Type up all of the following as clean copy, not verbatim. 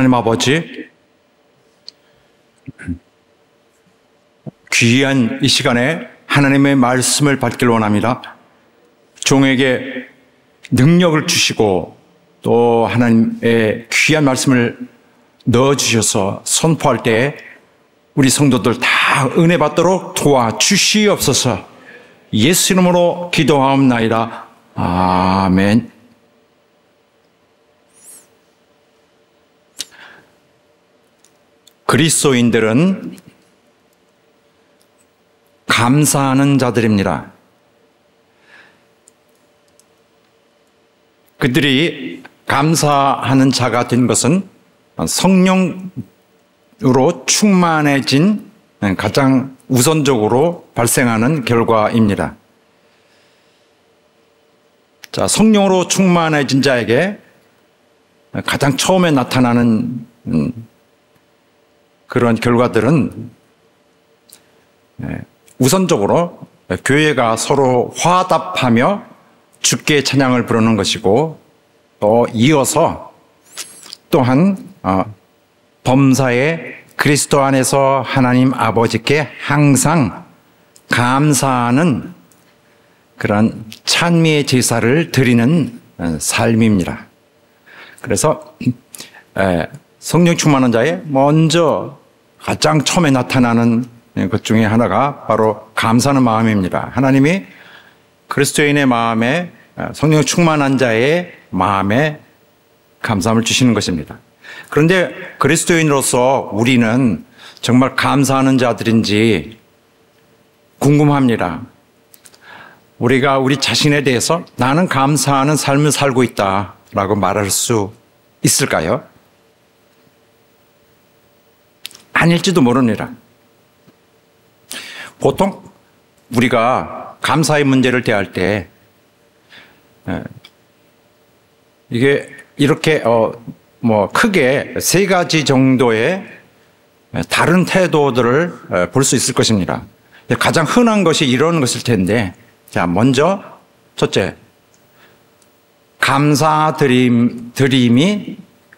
하나님 아버지, 귀한 이 시간에 하나님의 말씀을 받기를 원합니다. 종에게 능력을 주시고 또 하나님의 귀한 말씀을 넣어주셔서 선포할 때 우리 성도들 다 은혜 받도록 도와주시옵소서. 예수 이름으로 기도하옵나이다. 아멘. 그리스도인들은 감사하는 자들입니다. 그들이 감사하는 자가 된 것은 성령으로 충만해진 가장 우선적으로 발생하는 결과입니다. 자, 성령으로 충만해진 자에게 가장 처음에 나타나는 그런 결과들은 우선적으로 교회가 서로 화답하며 주께 찬양을 부르는 것이고, 또 이어서 또한 범사에 그리스도 안에서 하나님 아버지께 항상 감사하는 그런 찬미의 제사를 드리는 삶입니다. 그래서 성령 충만한 자의 먼저 가장 처음에 나타나는 것 중에 하나가 바로 감사하는 마음입니다. 하나님이 그리스도인의 마음에, 성령 충만한 자의 마음에 감사함을 주시는 것입니다. 그런데 그리스도인으로서 우리는 정말 감사하는 자들인지 궁금합니다. 우리가 우리 자신에 대해서 나는 감사하는 삶을 살고 있다라고 말할 수 있을까요? 아닐지도 모릅니다. 보통 우리가 감사의 문제를 대할 때 이게 이렇게 크게 세 가지 정도의 다른 태도들을 볼 수 있을 것입니다. 가장 흔한 것이 이런 것일 텐데, 자, 먼저 첫째, 감사드림이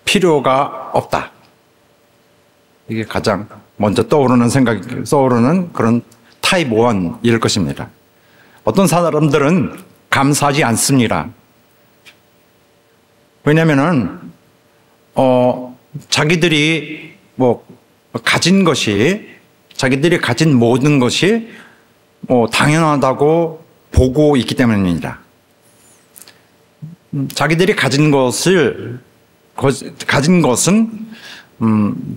필요가 없다. 이게 가장 먼저 떠오르는 그런 타입 1일 것입니다. 어떤 사람들은 감사하지 않습니다. 왜냐면은 자기들이 가진 것이, 자기들이 가진 모든 것이 당연하다고 보고 있기 때문입니다. 자기들이 가진 것은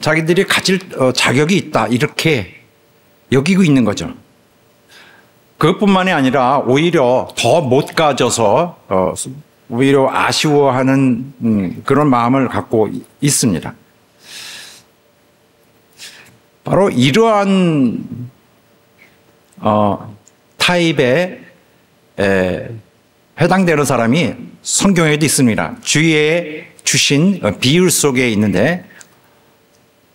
자기들이 가질 자격이 있다, 이렇게 여기고 있는 거죠. 그것뿐만이 아니라 오히려 더 못 가져서 오히려 아쉬워하는 그런 마음을 갖고 있습니다. 바로 이러한 타입에 해당되는 사람이 성경에도 있습니다. 주위에 주신 비유 속에 있는데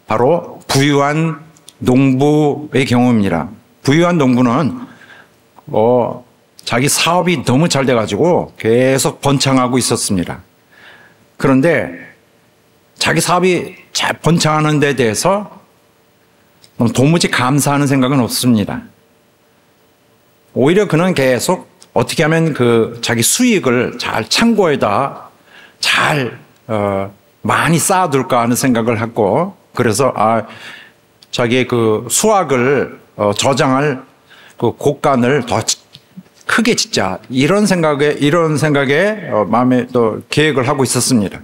바로 부유한 농부의 경우입니다. 부유한 농부는 자기 사업이 너무 잘 돼가지고 계속 번창하고 있었습니다. 그런데 자기 사업이 잘 번창하는 데 대해서 도무지 감사하는 생각은 없습니다. 오히려 그는 계속 어떻게 하면 자기 수익을 잘 창고에다 잘 많이 쌓아둘까 하는 생각을 하고, 그래서 자기의 수확을 저장할 곡간을 더 크게 짓자, 이런 생각에 마음에 또 계획을 하고 있었습니다.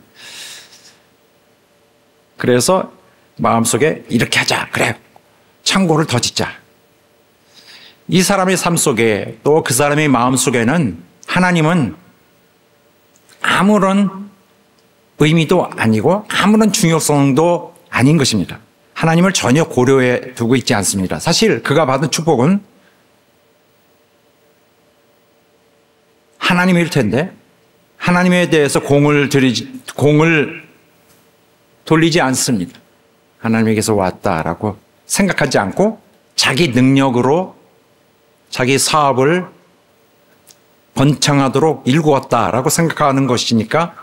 그래서 마음속에 이렇게 하자, 그래, 창고를 더 짓자. 이 사람의 삶 속에, 또 그 사람의 마음 속에는 하나님은 아무런 의미도 아니고 아무런 중요성도 아닌 것입니다. 하나님을 전혀 고려해 두고 있지 않습니다. 사실 그가 받은 축복은 하나님일 텐데 하나님에 대해서 공을 돌리지 않습니다. 하나님에게서 왔다라고 생각하지 않고 자기 능력으로 자기 사업을 번창하도록 일구었다라고 생각하는 것이니까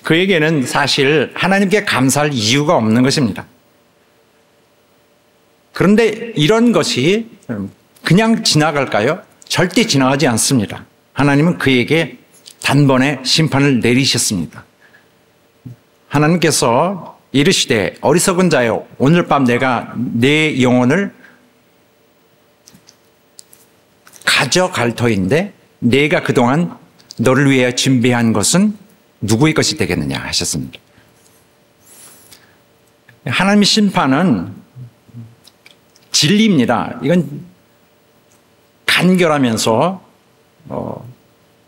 그에게는 사실 하나님께 감사할 이유가 없는 것입니다. 그런데 이런 것이 그냥 지나갈까요? 절대 지나가지 않습니다. 하나님은 그에게 단번에 심판을 내리셨습니다. 하나님께서 이르시되 어리석은 자여 오늘 밤 내가 내 영혼을 가져갈 터인데 내가 그동안 너를 위해 준비한 것은 누구의 것이 되겠느냐 하셨습니다. 하나님의 심판은 진리입니다. 이건 간결하면서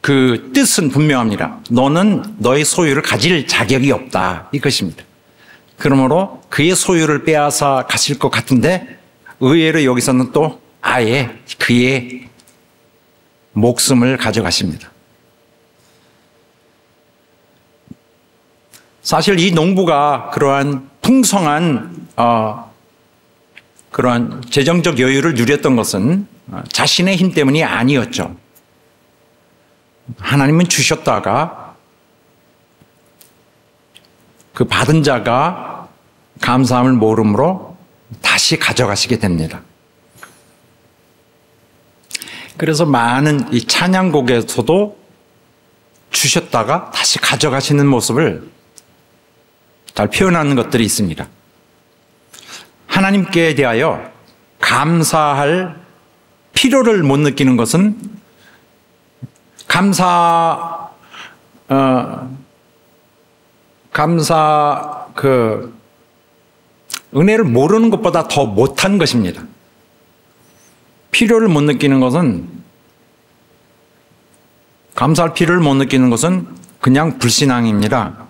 그 뜻은 분명합니다. 너는 너의 소유를 가질 자격이 없다 이것입니다. 그러므로 그의 소유를 빼앗아 가실 것 같은데 의외로 여기서는 또 아예 그의 목숨을 가져가십니다. 사실 이 농부가 그러한 풍성한 그러한 재정적 여유를 누렸던 것은 자신의 힘 때문이 아니었죠. 하나님은 주셨다가 그 받은 자가 감사함을 모름으로 다시 가져가시게 됩니다. 그래서 많은 이 찬양곡에서도 주셨다가 다시 가져가시는 모습을 잘 표현하는 것들이 있습니다. 하나님께 대하여 감사할 필요를 못 느끼는 것은 은혜를 모르는 것보다 더 못한 것입니다. 필요를 못 느끼는 것은 감사할 필요를 못 느끼는 것은 그냥 불신앙입니다.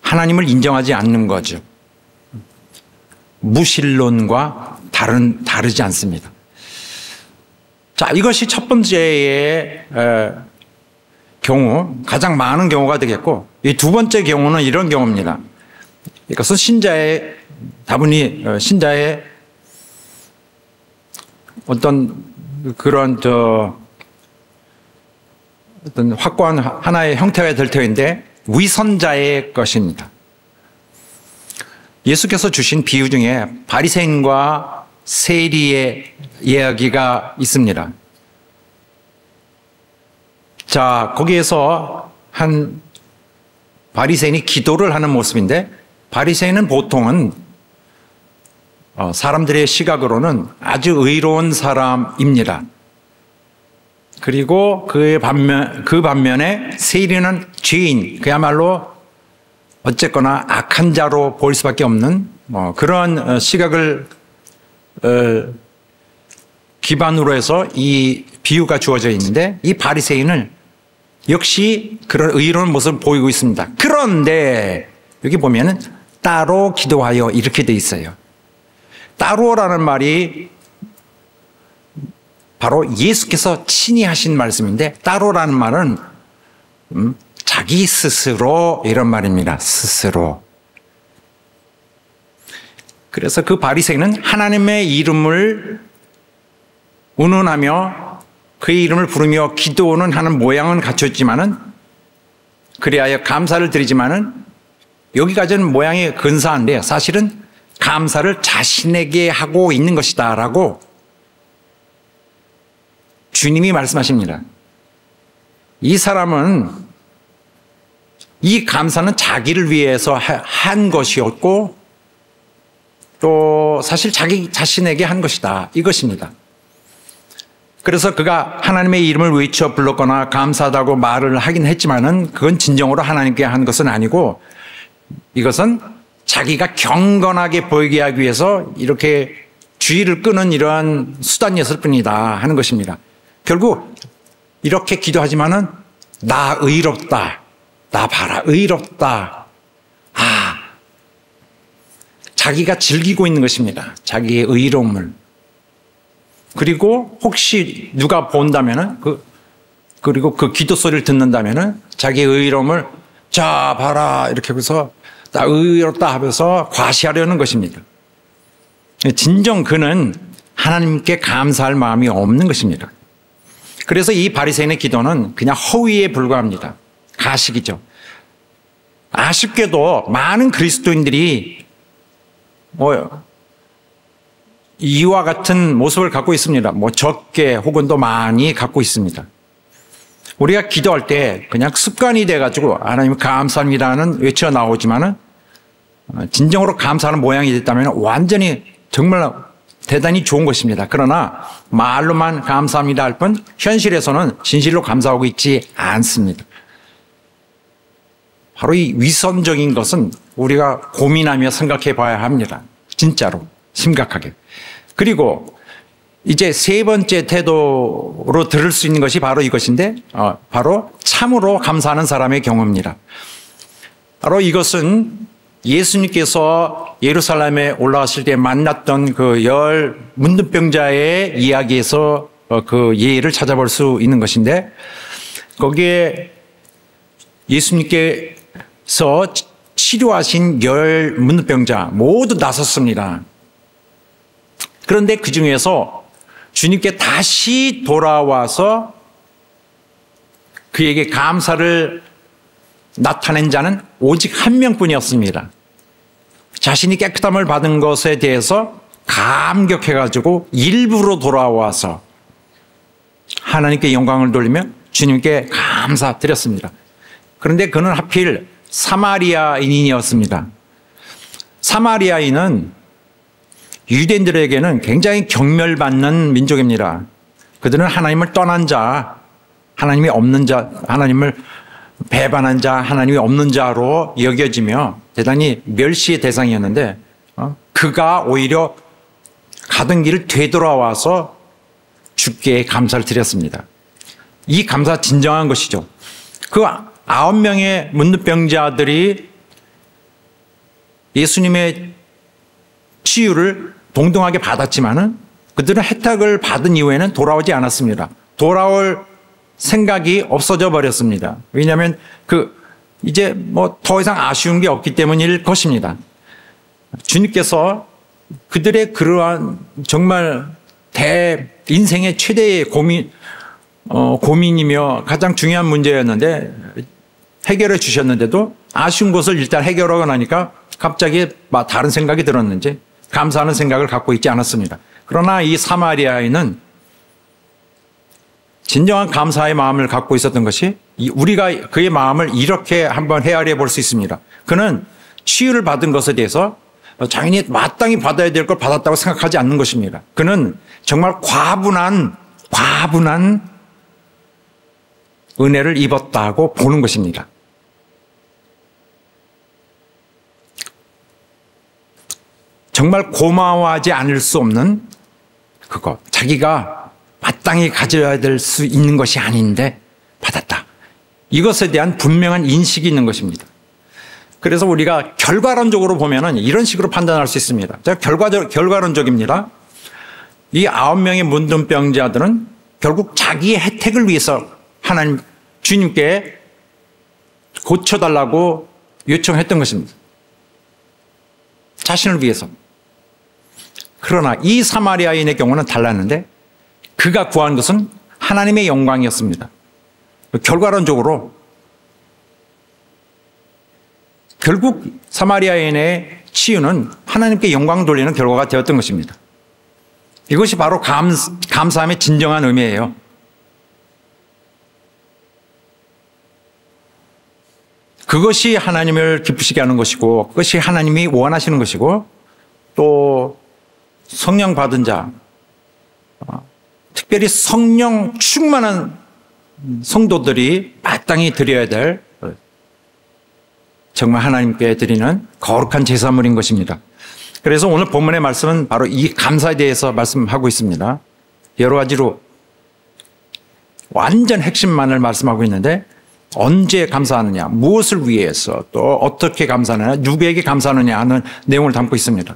하나님을 인정하지 않는 거죠. 무신론과 다르지 않습니다. 자, 이것이 첫 번째의 경우, 가장 많은 경우가 되겠고, 이 두 번째 경우는 이런 경우입니다. 이것은 다분히 신자의 어떤 그런 어떤 확고한 하나의 형태가 될 터인데 위선자의 것입니다. 예수께서 주신 비유 중에 바리새인과 세리의 이야기가 있습니다. 자, 거기에서 한 바리새인이 기도를 하는 모습인데 바리새인은 보통은 사람들의 시각으로는 아주 의로운 사람입니다. 그리고 그 반면에 세리는 죄인, 그야말로 어쨌거나 악한 자로 보일 수밖에 없는 그런 시각을 기반으로 해서 이 비유가 주어져 있는데 이 바리새인은 역시 그런 의로운 모습을 보이고 있습니다. 그런데 여기 보면은 따로 기도하여 이렇게 돼 있어요. 따로라는 말이 바로 예수께서 친히 하신 말씀인데 따로라는 말은 자기 스스로 이런 말입니다. 스스로. 그래서 그 바리새인은 하나님의 이름을 운운하며 그의 이름을 부르며 기도는 하는 모양은 갖췄지만은 그리하여 감사를 드리지만은 여기까지는 모양이 근사한데 사실은 감사를 자신에게 하고 있는 것이다 라고 주님이 말씀하십니다. 이 사람은 이 감사는 자기를 위해서 한 것이었고 또 사실 자기 자신에게 한 것이다 이것입니다. 그래서 그가 하나님의 이름을 외쳐 불렀거나 감사하다고 말을 하긴 했지만은 그건 진정으로 하나님께 한 것은 아니고 이것은 자기가 경건하게 보이게 하기 위해서 이렇게 주의를 끄는 이러한 수단이었을 뿐이다 하는 것입니다. 결국 이렇게 기도하지만은 나 의롭다. 나 봐라 의롭다. 자기가 즐기고 있는 것입니다. 자기의 의로움을. 그리고 혹시 누가 본다면은 그리고 그 기도 소리를 듣는다면은 자기의 의로움을 자 봐라 이렇게 해서 나 의롭다 하면서 과시하려는 것입니다. 진정 그는 하나님께 감사할 마음이 없는 것입니다. 그래서 이 바리새인의 기도는 그냥 허위에 불과합니다. 가식이죠. 아쉽게도 많은 그리스도인들이 이와 같은 모습을 갖고 있습니다. 적게 혹은 또 많이 갖고 있습니다. 우리가 기도할 때 그냥 습관이 돼가지고 하나님 감사합니다는 외쳐 나오지만은 진정으로 감사하는 모양이 됐다면 완전히 정말 대단히 좋은 것입니다. 그러나 말로만 감사합니다 할 뿐 현실에서는 진실로 감사하고 있지 않습니다. 바로 이 위선적인 것은 우리가 고민하며 생각해 봐야 합니다. 진짜로 심각하게. 그리고 이제 세 번째 태도로 들을 수 있는 것이 바로 이것인데 바로 참으로 감사하는 사람의 경우입니다. 바로 이것은 예수님께서 예루살렘에 올라왔을 때 만났던 그 10 문둥병자의 이야기에서 그 예를 찾아볼 수 있는 것인데 거기에 예수님께서 치료하신 10 문둥병자 모두 나섰습니다. 그런데 그 중에서 주님께 다시 돌아와서 그에게 감사를 나타낸 자는 오직 한 명뿐이었습니다. 자신이 깨끗함을 받은 것에 대해서 감격해가지고 일부러 돌아와서 하나님께 영광을 돌리며 주님께 감사드렸습니다. 그런데 그는 하필 사마리아인이었습니다. 사마리아인은 유대인들에게는 굉장히 경멸받는 민족입니다. 그들은 하나님을 떠난 자, 하나님이 없는 자, 하나님을 배반한 자, 하나님이 없는 자로 여겨지며 대단히 멸시의 대상이었는데 그가 오히려 가던 길을 되돌아와서 주께 감사를 드렸습니다. 이 감사 진정한 것이죠. 그 9명의 문둥병자들이 예수님의 치유를 동등하게 받았지만은 그들은 혜택을 받은 이후에는 돌아오지 않았습니다. 돌아올 생각이 없어져 버렸습니다. 왜냐하면 이제 더 이상 아쉬운 게 없기 때문일 것입니다. 주님께서 그들의 그러한 정말 인생의 최대의 고민이며 가장 중요한 문제였는데 해결해 주셨는데도 아쉬운 것을 일단 해결하고 나니까 갑자기 다른 생각이 들었는지 감사하는 생각을 갖고 있지 않았습니다. 그러나 이 사마리아인은 진정한 감사의 마음을 갖고 있었던 것이 우리가 그의 마음을 이렇게 한번 헤아려 볼 수 있습니다. 그는 치유를 받은 것에 대해서 자신이 마땅히 받아야 될 걸 받았다고 생각하지 않는 것입니다. 그는 정말 과분한 은혜를 입었다고 보는 것입니다. 정말 고마워하지 않을 수 없는 그것, 자기가 마땅히 가져야 될 수 있는 것이 아닌데 받았다. 이것에 대한 분명한 인식이 있는 것입니다. 그래서 우리가 결과론적으로 보면은 이런 식으로 판단할 수 있습니다. 결과론적입니다. 이 9명의 문둥병자들은 결국 자기의 혜택을 위해서 하나님 주님께 고쳐달라고 요청했던 것입니다. 자신을 위해서. 그러나 이 사마리아인의 경우는 달랐는데 그가 구한 것은 하나님의 영광이었습니다. 결과론적으로 결국 사마리아인의 치유는 하나님께 영광 돌리는 결과가 되었던 것입니다. 이것이 바로 감사함의 진정한 의미예요. 그것이 하나님을 기쁘시게 하는 것이고 그것이 하나님이 원하시는 것이고 또 성령 받은 자, 특별히 성령 충만한 성도들이 마땅히 드려야 될 정말 하나님께 드리는 거룩한 제사물인 것입니다. 그래서 오늘 본문의 말씀은 바로 이 감사에 대해서 말씀하고 있습니다. 여러 가지로 완전 핵심만을 말씀하고 있는데 언제 감사하느냐, 무엇을 위해서, 또 어떻게 감사하느냐, 누구에게 감사하느냐 하는 내용을 담고 있습니다.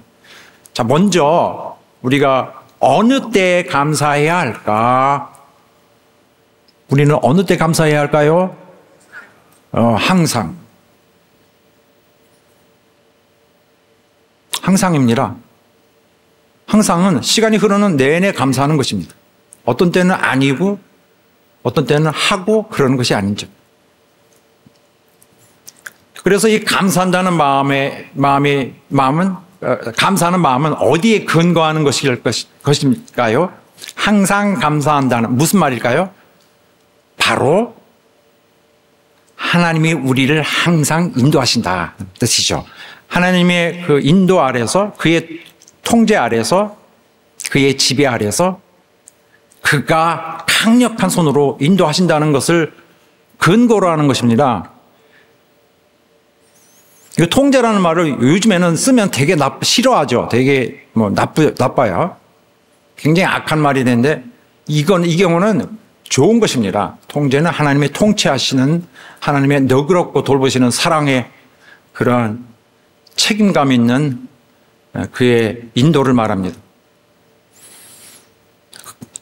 자, 먼저 우리가 어느 때 감사해야 할까? 우리는 어느 때 감사해야 할까요? 항상. 항상입니다. 항상은 시간이 흐르는 내내 감사하는 것입니다. 어떤 때는 아니고 어떤 때는 하고 그러는 것이 아니죠. 그래서 이 감사한다는 감사하는 마음은 어디에 근거하는 것일까요? 항상 감사한다는 무슨 말일까요? 바로 하나님이 우리를 항상 인도하신다 뜻이죠. 하나님의 그 인도 아래서, 그의 통제 아래서, 그의 지배 아래서 그가 강력한 손으로 인도하신다는 것을 근거로 하는 것입니다. 이 통제라는 말을 요즘에는 쓰면 되게 싫어하죠. 되게 나빠요. 굉장히 악한 말이 되는데 이 경우는 좋은 것입니다. 통제는 하나님의 통치하시는, 하나님의 너그럽고 돌보시는 사랑의 그런 책임감 있는 그의 인도를 말합니다.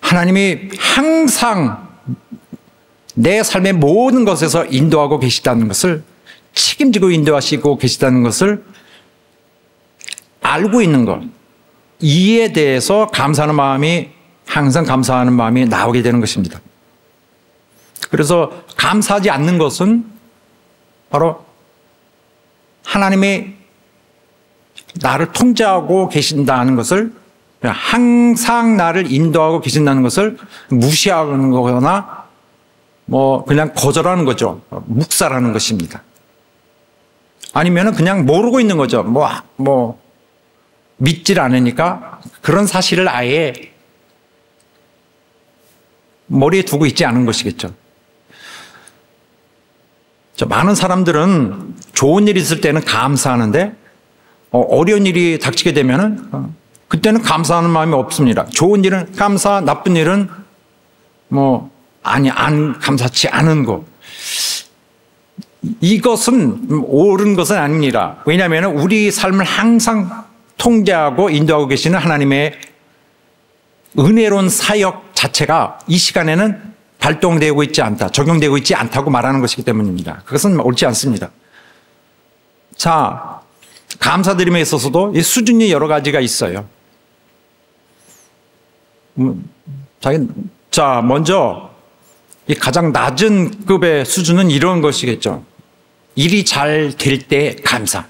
하나님이 항상 내 삶의 모든 것에서 인도하고 계시다는 것을, 책임지고 인도하시고 계시다는 것을 알고 있는 것, 이에 대해서 감사하는 마음이, 항상 감사하는 마음이 나오게 되는 것입니다. 그래서 감사하지 않는 것은 바로 하나님이 나를 통제하고 계신다는 것을, 항상 나를 인도하고 계신다는 것을 무시하는 거거나 그냥 거절하는 거죠. 묵살하는 것입니다. 아니면 그냥 모르고 있는 거죠. 믿질 않으니까 그런 사실을 아예 머리에 두고 있지 않은 것이겠죠. 많은 사람들은 좋은 일이 있을 때는 감사하는데 어려운 일이 닥치게 되면은 그때는 감사하는 마음이 없습니다. 좋은 일은 감사, 나쁜 일은 안 감사치 않은 것. 이것은 옳은 것은 아닙니다. 왜냐하면 우리 삶을 항상 통제하고 인도하고 계시는 하나님의 은혜로운 사역 자체가 이 시간에는 발동되고 있지 않다, 적용되고 있지 않다고 말하는 것이기 때문입니다. 그것은 옳지 않습니다. 자, 감사드림에 있어서도 이 수준이 여러 가지가 있어요. 자, 먼저 이 가장 낮은 급의 수준은 이런 것이겠죠. 일이 잘 될 때 감사.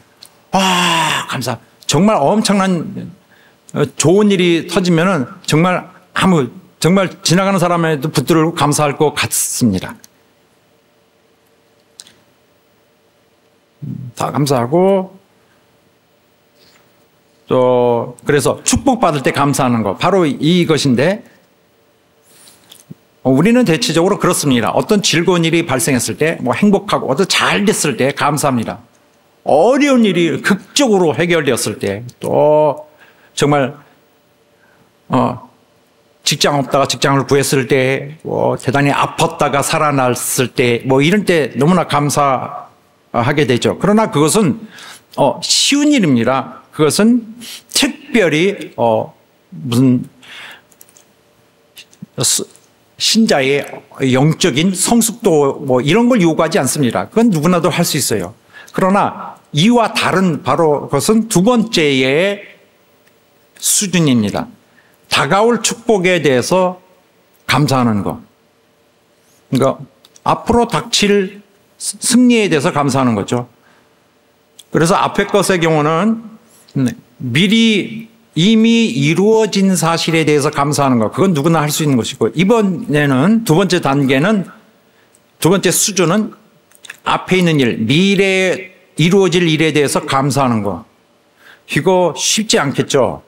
감사. 정말 엄청난 좋은 일이 터지면은 정말 지나가는 사람에도 붙들고 감사할 것 같습니다. 다 감사하고, 그래서 축복받을 때 감사하는 거, 바로 이것인데, 우리는 대체적으로 그렇습니다. 어떤 즐거운 일이 발생했을 때, 행복하고, 잘 됐을 때 감사합니다. 어려운 일이 극적으로 해결되었을 때, 또, 정말, 직장 없다가 직장을 구했을 때, 대단히 아팠다가 살아났을 때, 이런 때 너무나 감사하게 되죠. 그러나 그것은, 쉬운 일입니다. 그것은 특별히, 무슨, 신자의 영적인 성숙도 이런 걸 요구하지 않습니다. 그건 누구나도 할 수 있어요. 그러나 이와 다른 바로 그것은 두 번째의 수준입니다. 다가올 축복에 대해서 감사하는 것. 그러니까 앞으로 닥칠 승리에 대해서 감사하는 거죠. 그래서 앞의 것의 경우는 미리 이미 이루어진 사실에 대해서 감사하는 것. 그건 누구나 할 수 있는 것이고, 이번에는 두 번째 수준은 앞에 있는 일, 미래에 이루어질 일에 대해서 감사하는 것. 이거 쉽지 않겠죠.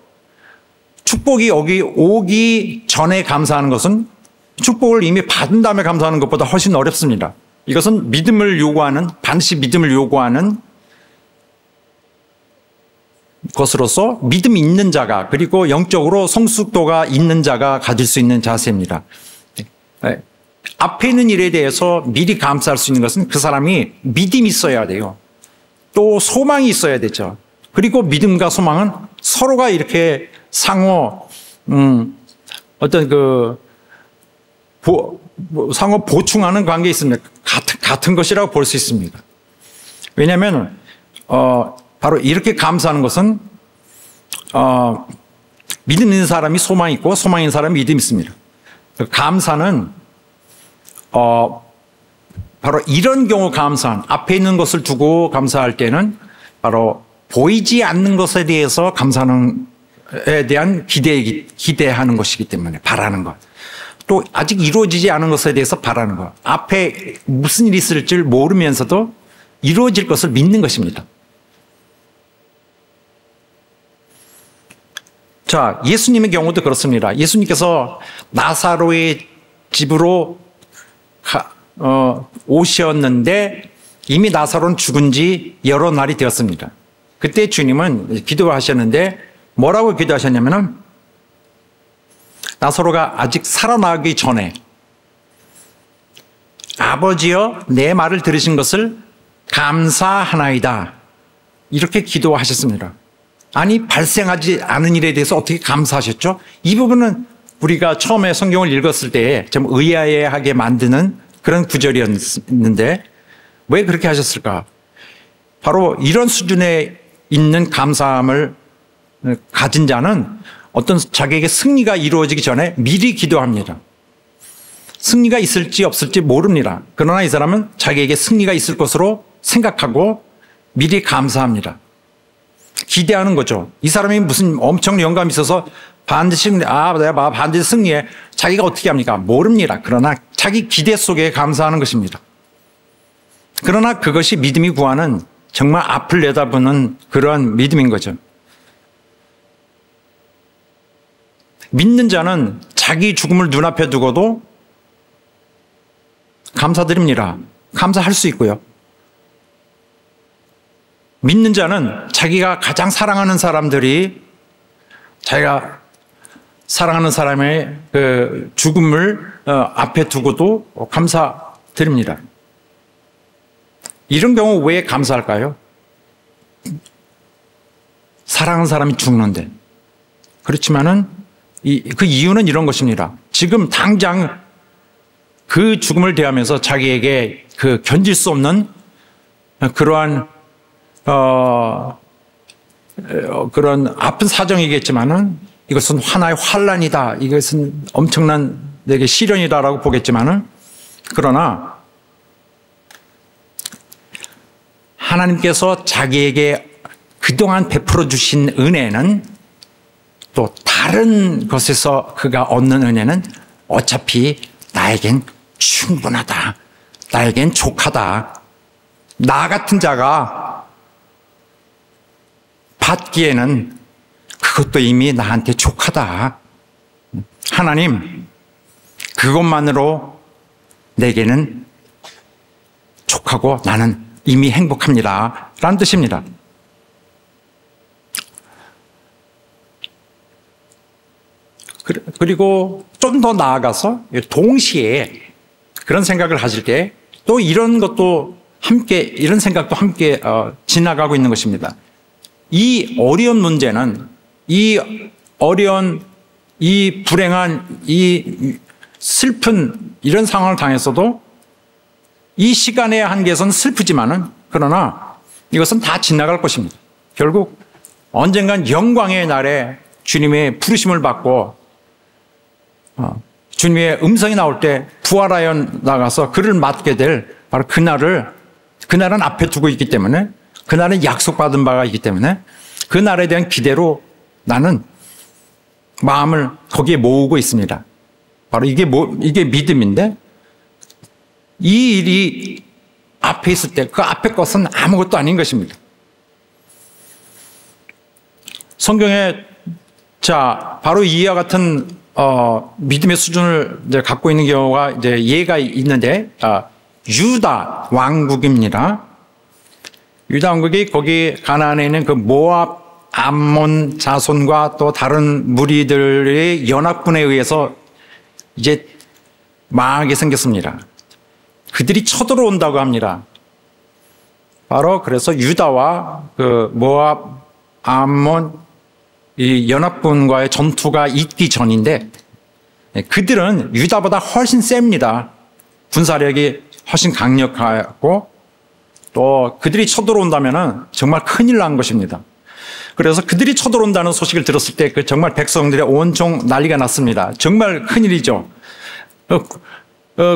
축복이 여기 오기 전에 감사하는 것은 축복을 이미 받은 다음에 감사하는 것보다 훨씬 어렵습니다. 이것은 반드시 믿음을 요구하는 것으로서 믿음 있는 자가, 그리고 영적으로 성숙도가 있는 자가 가질 수 있는 자세입니다. 앞에 있는 일에 대해서 미리 감사할 수 있는 것은 그 사람이 믿음이 있어야 돼요. 또 소망이 있어야 되죠. 그리고 믿음과 소망은 서로가 이렇게 상호 상호 보충하는 관계에 있습니다. 같은 것이라고 볼 수 있습니다. 왜냐하면 바로 이렇게 감사하는 것은 믿음 있는 사람이 소망이 있고 소망 있는 사람이 믿음이 있습니다. 감사는 바로 이런 경우 감사한, 앞에 있는 것을 두고 감사할 때는 바로 보이지 않는 것에 대해서 감사하는 에 대한 기대하는 것이기 때문에 바라는 것. 또 아직 이루어지지 않은 것에 대해서 바라는 것. 앞에 무슨 일이 있을지 모르면서도 이루어질 것을 믿는 것입니다. 자, 예수님의 경우도 그렇습니다. 예수님께서 나사로의 집으로 오셨는데 이미 나사로는 죽은 지 여러 날이 되었습니다. 그때 주님은 기도하셨는데 뭐라고 기도하셨냐면은 나사로가 아직 살아나기 전에 아버지여 내 말을 들으신 것을 감사하나이다. 이렇게 기도하셨습니다. 아니 발생하지 않은 일에 대해서 어떻게 감사하셨죠? 이 부분은 우리가 처음에 성경을 읽었을 때 좀 의아해하게 만드는 그런 구절이었는데 왜 그렇게 하셨을까? 바로 이런 수준에 있는 감사함을 가진 자는 어떤 자기에게 승리가 이루어지기 전에 미리 기도합니다. 승리가 있을지 없을지 모릅니다. 그러나 이 사람은 자기에게 승리가 있을 것으로 생각하고 미리 감사합니다. 기대하는 거죠. 이 사람이 무슨 엄청 영감이 있어서 반드시 내가 반드시 승리해. 자기가 어떻게 합니까? 모릅니다. 그러나 자기 기대 속에 감사하는 것입니다. 그러나 그것이 믿음이 구하는 정말 앞을 내다보는 그러한 믿음인 거죠. 믿는 자는 자기 죽음을 눈앞에 두고도 감사드립니다. 감사할 수 있고요. 믿는 자는 자기가 가장 사랑하는 사람들이 자기가 사랑하는 사람의 그 죽음을 앞에 두고도 감사드립니다. 이런 경우 왜 감사할까요? 사랑하는 사람이 죽는데. 그렇지만은 그 이유는 이런 것입니다. 지금 당장 그 죽음을 대하면서 자기에게 그 견딜 수 없는 그러한 그런 아픈 사정이겠지만은 이것은 하나의 환난이다. 이것은 엄청난 내게 시련이다라고 보겠지만은 그러나 하나님께서 자기에게 그동안 베풀어 주신 은혜는 또 다른 것에서 그가 얻는 은혜는 어차피 나에겐 충분하다. 나에겐 족하다. 나 같은 자가 받기에는 그것도 이미 나한테 족하다. 하나님, 그것만으로 내게는 족하고 나는 이미 행복합니다. 라는 뜻입니다. 그리고 좀 더 나아가서 동시에 그런 생각을 하실 때 또 이런 것도 함께, 이런 생각도 함께 지나가고 있는 것입니다. 이 어려운 문제는, 이 어려운, 이 불행한, 이 슬픈 이런 상황을 당했어도 이 시간의 한계에서는 슬프지만은 그러나 이것은 다 지나갈 것입니다. 결국 언젠간 영광의 날에 주님의 부르심을 받고 주님의 음성이 나올 때 부활하여 나가서 그를 맡게 될 바로 그날은 앞에 두고 있기 때문에 그날은 약속받은 바가 있기 때문에 그 날에 대한 기대로 나는 마음을 거기에 모으고 있습니다. 바로 이게 믿음인데 이 일이 앞에 있을 때 그 앞에 것은 아무것도 아닌 것입니다. 성경에 바로 이와 같은 믿음의 수준을 이제 갖고 있는 경우가 이제 예가 있는데 유다 왕국입니다. 유다 왕국이 거기 가나안에 있는 그 모압, 암몬 자손과 또 다른 무리들의 연합군에 의해서 이제 망하게 생겼습니다. 그들이 쳐들어온다고 합니다. 바로 그래서 유다와 그 모압, 암몬 이 연합군과의 전투가 있기 전인데 그들은 유다보다 훨씬 셉니다. 군사력이 훨씬 강력하고 또 그들이 쳐들어온다면 정말 큰일 난 것입니다. 그래서 그들이 쳐들어온다는 소식을 들었을 때 그 정말 백성들의 온종 난리가 났습니다. 정말 큰일이죠.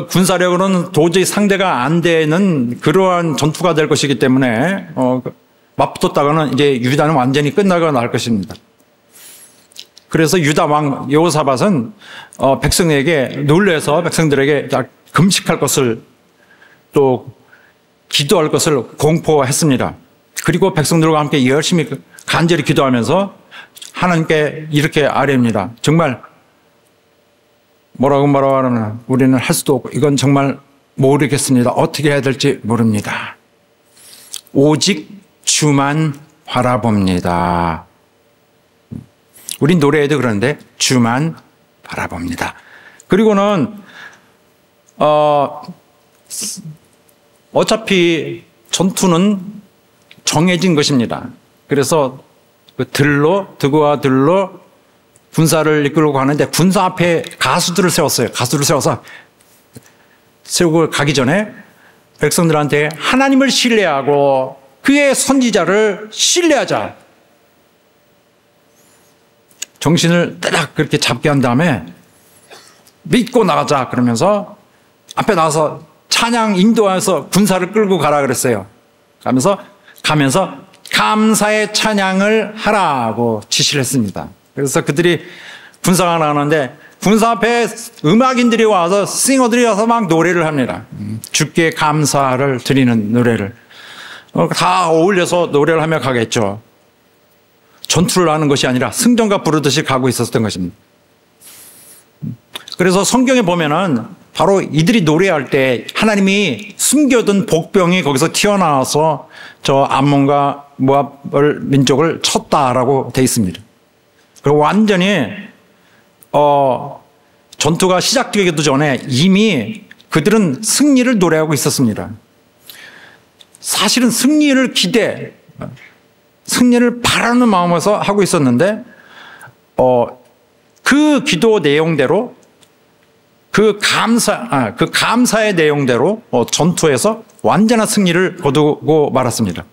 군사력으로는 도저히 상대가 안 되는 그러한 전투가 될 것이기 때문에 맞붙었다가는 이제 유다는 완전히 끝나거나 할 것입니다. 그래서 유다 왕 여호사밧은 백성에게 놀래서 백성들에게 금식할 것을 또 기도할 것을 공포했습니다. 그리고 백성들과 함께 열심히 간절히 기도하면서 하나님께 이렇게 아뢰입니다. 정말 뭐라고 하나 우리는 할 수도 없고 이건 정말 모르겠습니다. 어떻게 해야 될지 모릅니다. 오직 주만 바라봅니다. 우린 노래에도 그러는데 주만 바라봅니다. 그리고는 어차피 전투는 정해진 것입니다. 그래서 그 드고와 들로 군사를 이끌고 가는데 군사 앞에 가수들을 세웠어요. 가수를 세우고 가기 전에 백성들한테 하나님을 신뢰하고 그의 선지자를 신뢰하자. 정신을 딱 그렇게 잡게 한 다음에 믿고 나가자 그러면서 앞에 나가서 찬양 인도해서 군사를 끌고 가라 그랬어요. 가면서 감사의 찬양을 하라고 지시를 했습니다. 그래서 그들이 군사가 나가는데 군사 앞에 음악인들이 와서 싱어들이 와서 막 노래를 합니다. 주께 감사를 드리는 노래를 다 어울려서 노래를 하며 가겠죠. 전투를 하는 것이 아니라 승전가 부르듯이 가고 있었던 것입니다. 그래서 성경에 보면은 바로 이들이 노래할 때 하나님이 숨겨둔 복병이 거기서 튀어나와서 저 암몬과 모압 민족을 쳤다라고 되어 있습니다. 그리고 완전히 전투가 시작되기도 전에 이미 그들은 승리를 노래하고 있었습니다. 사실은 승리를 바라는 마음에서 하고 있었는데 그 기도 내용대로 그 감사의 내용대로 전투에서 완전한 승리를 거두고 말았습니다.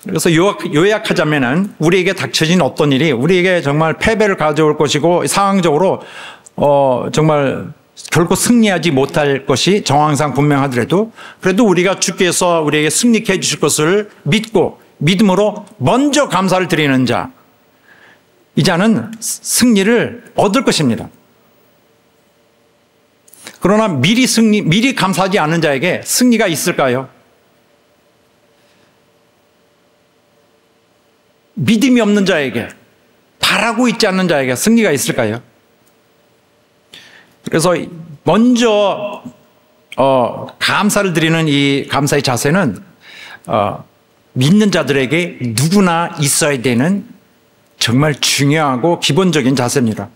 그래서 요약하자면은 우리에게 닥쳐진 어떤 일이 우리에게 정말 패배를 가져올 것이고 상황적으로 정말 결코 승리하지 못할 것이 정황상 분명하더라도 그래도 우리가 주께서 우리에게 승리케 해주실 것을 믿고 믿음으로 먼저 감사를 드리는 자, 이 자는 승리를 얻을 것입니다. 그러나 미리 감사하지 않는 자에게 승리가 있을까요? 믿음이 없는 자에게, 바라고 있지 않는 자에게 승리가 있을까요? 그래서 먼저 감사를 드리는 이 감사의 자세는 믿는 자들에게 누구나 있어야 되는 정말 중요하고 기본적인 자세입니다.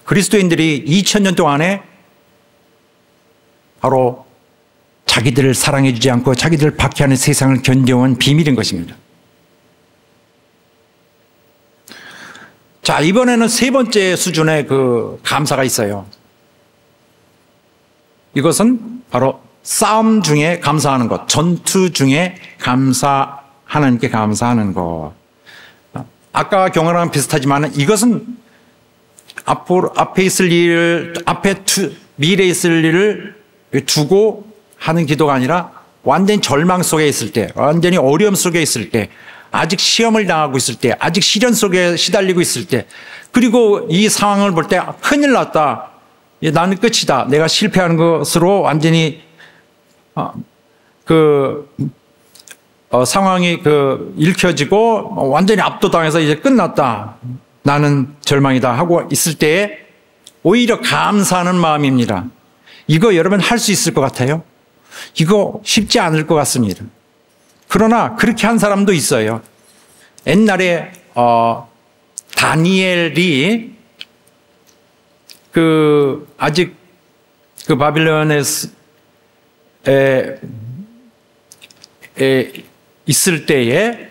그리스도인들이 2000년 동안에 바로 자기들을 사랑해 주지 않고 자기들을 박해하는 세상을 견뎌온 비밀인 것입니다. 자, 이번에는 세 번째 수준의 그 감사가 있어요. 이것은 바로 싸움 중에 감사하는 것, 전투 중에 하나님께 감사하는 것. 아까 경험랑 비슷하지만 이것은 앞에 있을 일을, 미래에 있을 일을 두고 하는 기도가 아니라 완전히 절망 속에 있을 때, 완전히 어려움 속에 있을 때, 아직 시험을 당하고 있을 때, 아직 시련 속에 시달리고 있을 때, 그리고 이 상황을 볼 때 큰일 났다. 나는 끝이다. 내가 실패하는 것으로 완전히 상황이 읽혀지고 완전히 압도당해서 이제 끝났다. 나는 절망이다 하고 있을 때에 오히려 감사하는 마음입니다. 이거 여러분 할 수 있을 것 같아요? 이거 쉽지 않을 것 같습니다. 그러나 그렇게 한 사람도 있어요. 옛날에 다니엘이 아직 바빌론에 있을 때에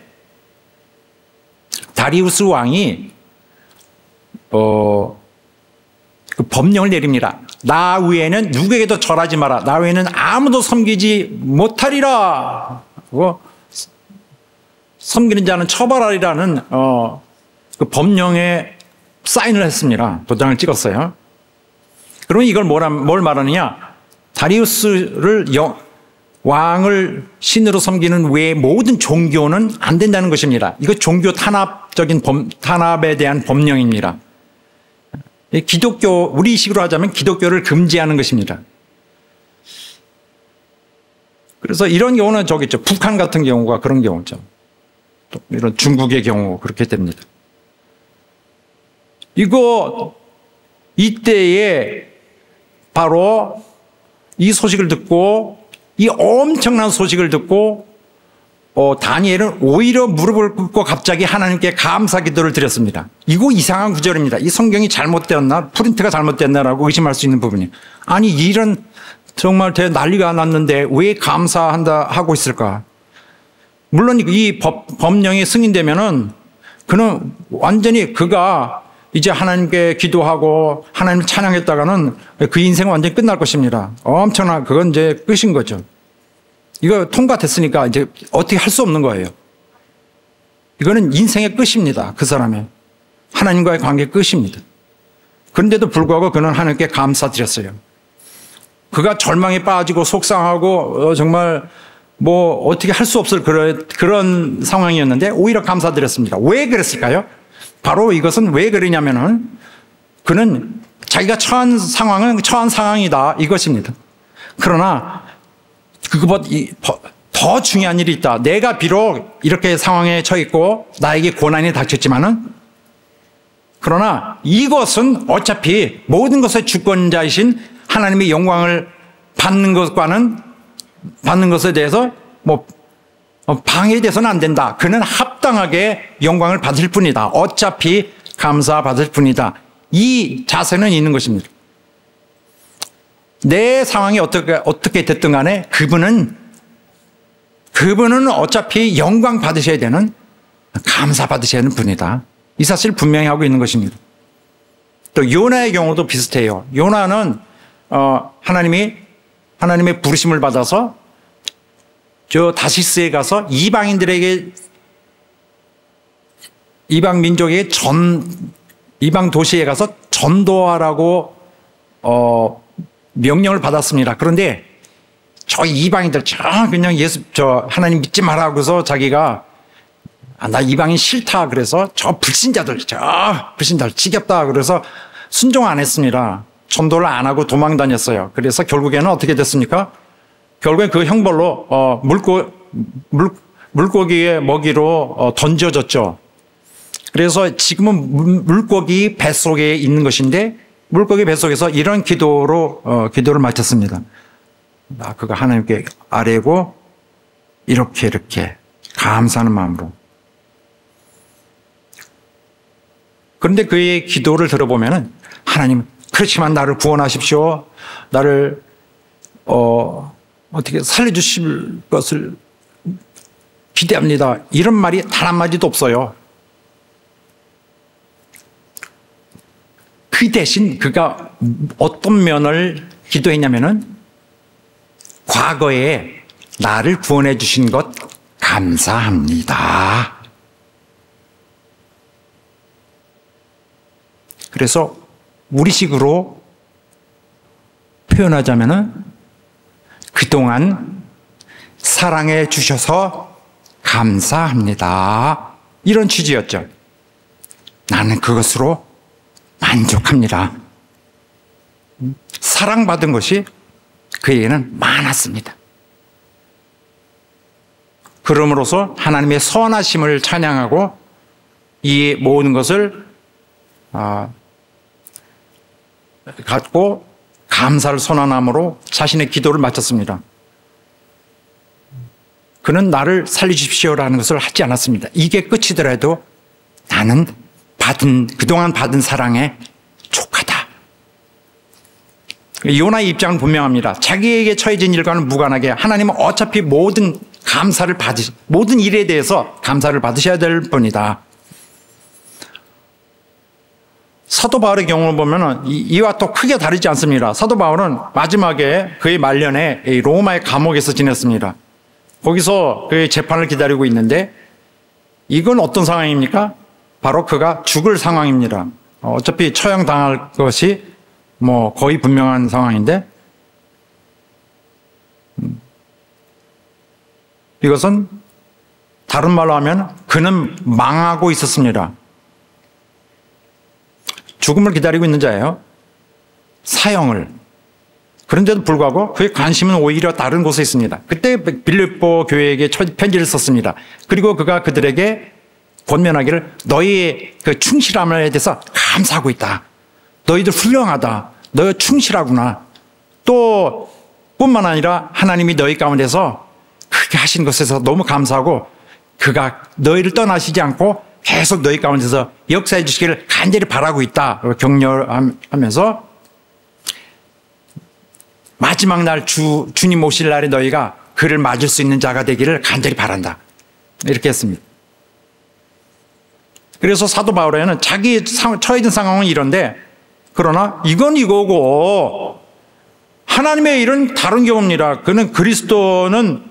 다리우스 왕이 그 법령을 내립니다. 나 외에는 누구에게도 절하지 마라. 나 외에는 아무도 섬기지 못하리라. 섬기는 자는 처벌하리라는 그 법령에 사인을 했습니다. 도장을 찍었어요. 그러면 이걸 뭘 말하느냐? 다리우스를 왕을 신으로 섬기는 외의 모든 종교는 안 된다는 것입니다. 이거 종교 탄압에 대한 법령입니다. 기독교, 우리식으로 하자면 기독교를 금지하는 것입니다. 그래서 이런 경우는 저기 있죠. 북한 같은 경우가 그런 경우죠. 또 이런 중국의 경우 그렇게 됩니다. 이때에 바로 이 소식을 듣고, 이 엄청난 소식을 듣고 다니엘은 오히려 무릎을 꿇고 갑자기 하나님께 감사 기도를 드렸습니다. 이거 이상한 구절입니다. 이 성경이 잘못되었나, 프린트가 잘못됐나라고 의심할 수 있는 부분이에요. 아니 이런 정말 난리가 났는데 왜 감사한다 하고 있을까? 물론 이 법령이 승인되면은 그는 완전히 그가 이제 하나님께 기도하고 하나님을 찬양했다가는 그 인생은 완전히 끝날 것입니다. 엄청난, 그건 이제 끝인 거죠. 이거 통과됐으니까 이제 어떻게 할 수 없는 거예요. 이거는 인생의 끝입니다. 그 사람의. 하나님과의 관계 끝입니다. 그런데도 불구하고 그는 하나님께 감사드렸어요. 그가 절망에 빠지고 속상하고 정말 뭐 어떻게 할 수 없을 그런 상황이었는데 오히려 감사드렸습니다. 왜 그랬을까요? 바로 이것은 왜 그러냐면은 그는 자기가 처한 상황이다 이것입니다. 그러나 그것보다 더 중요한 일이 있다. 내가 비록 이렇게 상황에 처해 있고 나에게 고난이 닥쳤지만은 그러나 이것은 어차피 모든 것의 주권자이신 하나님의 영광을 받는 것에 대해서 뭐 방해돼서는 안 된다. 그는 합당하게 영광을 받을 뿐이다. 어차피 감사받을 뿐이다. 이 자세는 있는 것입니다. 내 상황이 어떻게 됐든 간에 그분은 어차피 영광 받으셔야 되는, 감사 받으셔야 하는 분이다. 이 사실을 분명히 하고 있는 것입니다. 또 요나의 경우도 비슷해요. 요나는 하나님의 부르심을 받아서 저 다시스에 가서 이방 민족에게 이방 도시에 가서 전도하라고 명령을 받았습니다. 그런데 저 이방인들 그냥 하나님 믿지 마라 그래서 자기가 나 이방인 싫다 그래서 저 불신자들 지겹다 그래서 순종 안 했습니다. 전도를 안 하고 도망 다녔어요. 그래서 결국에는 어떻게 됐습니까? 결국엔 그 형벌로 물고기의 먹이로 던져졌죠. 그래서 지금은 물고기 뱃속에 있는 것인데 물고기 뱃속에서 이런 기도를 마쳤습니다. 나 그거 하나님께 아뢰고 이렇게 감사하는 마음으로. 그런데 그의 기도를 들어보면은 하나님, 그렇지만 나를 구원하십시오. 나를 어떻게 살려주실 것을 기대합니다. 이런 말이 단 한마디도 없어요. 그 대신 그가 어떤 면을 기도했냐면은 과거에 나를 구원해 주신 것 감사합니다. 그래서 우리식으로 표현하자면은 그동안 사랑해 주셔서 감사합니다. 이런 취지였죠. 나는 그것으로 만족합니다. 사랑받은 것이 그에게는 많았습니다. 그러므로서 하나님의 선하심을 찬양하고 이 모든 것을 갖고 감사를 선언함으로 자신의 기도를 마쳤습니다. 그는 나를 살려주십시오라는 것을 하지 않았습니다. 이게 끝이더라도 나는 그동안 받은 사랑에 족하다. 요나의 입장은 분명합니다. 자기에게 처해진 일과는 무관하게 하나님은 어차피 모든 일에 대해서 감사를 받으셔야 될 뿐이다. 사도 바울의 경우를 보면 이와 또 크게 다르지 않습니다. 사도 바울은 마지막에 그의 말년에 로마의 감옥에서 지냈습니다. 거기서 그의 재판을 기다리고 있는데 이건 어떤 상황입니까? 바로 그가 죽을 상황입니다. 어차피 처형당할 것이 뭐 거의 분명한 상황인데 이것은 다른 말로 하면 그는 망하고 있었습니다. 죽음을 기다리고 있는 자예요. 사형을. 그런데도 불구하고 그의 관심은 오히려 다른 곳에 있습니다. 그때 빌립보 교회에게 편지를 썼습니다. 그리고 그가 그들에게 권면하기를 너희의 그 충실함에 대해서 감사하고 있다. 너희들 훌륭하다. 너희 충실하구나. 또 뿐만 아니라 하나님이 너희 가운데서 그렇게 하신 것에서 너무 감사하고 그가 너희를 떠나시지 않고 계속 너희 가운데서 역사해 주시기를 간절히 바라고 있다. 격려하면서 마지막 날 주님 오실 날에 너희가 그를 맞을 수 있는 자가 되기를 간절히 바란다. 이렇게 했습니다. 그래서 사도 바울에는 자기 처해진 상황은 이런데 그러나 이건 이거고 하나님의 일은 다른 경우입니다. 그는 그리스도는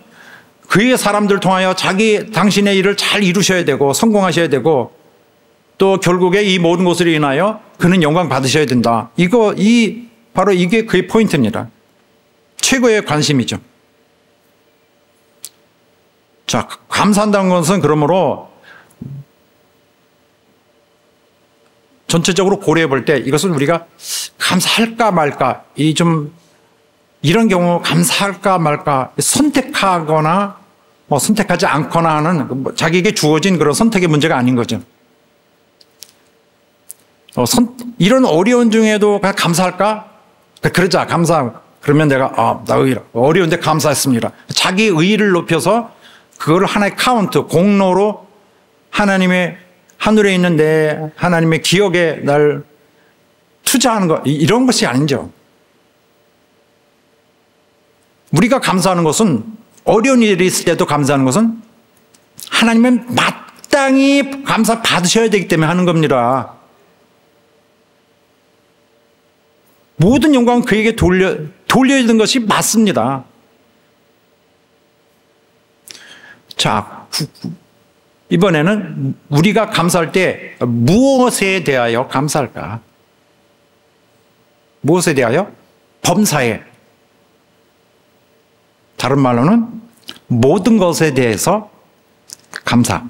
그의 사람들 통하여 당신의 일을 잘 이루셔야 되고 성공하셔야 되고 또 결국에 이 모든 것으로 인하여 그는 영광 받으셔야 된다. 바로 이게 그의 포인트입니다. 최고의 관심이죠. 자, 감사한다는 것은 그러므로 전체적으로 고려해 볼 때 이것은 우리가 감사할까 말까, 이런 경우 감사할까 말까 선택하거나 선택하지 않거나 하는 자기에게 주어진 그런 선택의 문제가 아닌 거죠. 이런 어려운 중에도 그냥 감사할까? 그러자, 그러면 내가, 나 어려운데 감사했습니다. 자기 의의를 높여서 그걸 하나의 카운트, 공로로 하나님의 하늘에 있는 하나님의 기억에 날 투자하는 것, 이런 것이 아니죠. 우리가 감사하는 것은 어려운 일이 있을 때도 감사하는 것은 하나님은 마땅히 감사 받으셔야 되기 때문에 하는 겁니다. 모든 영광은 그에게 돌려야 되는 것이 맞습니다. 자, 이번에는 우리가 감사할 때 무엇에 대하여 감사할까? 무엇에 대하여? 범사에. 다른 말로는 모든 것에 대해서 감사.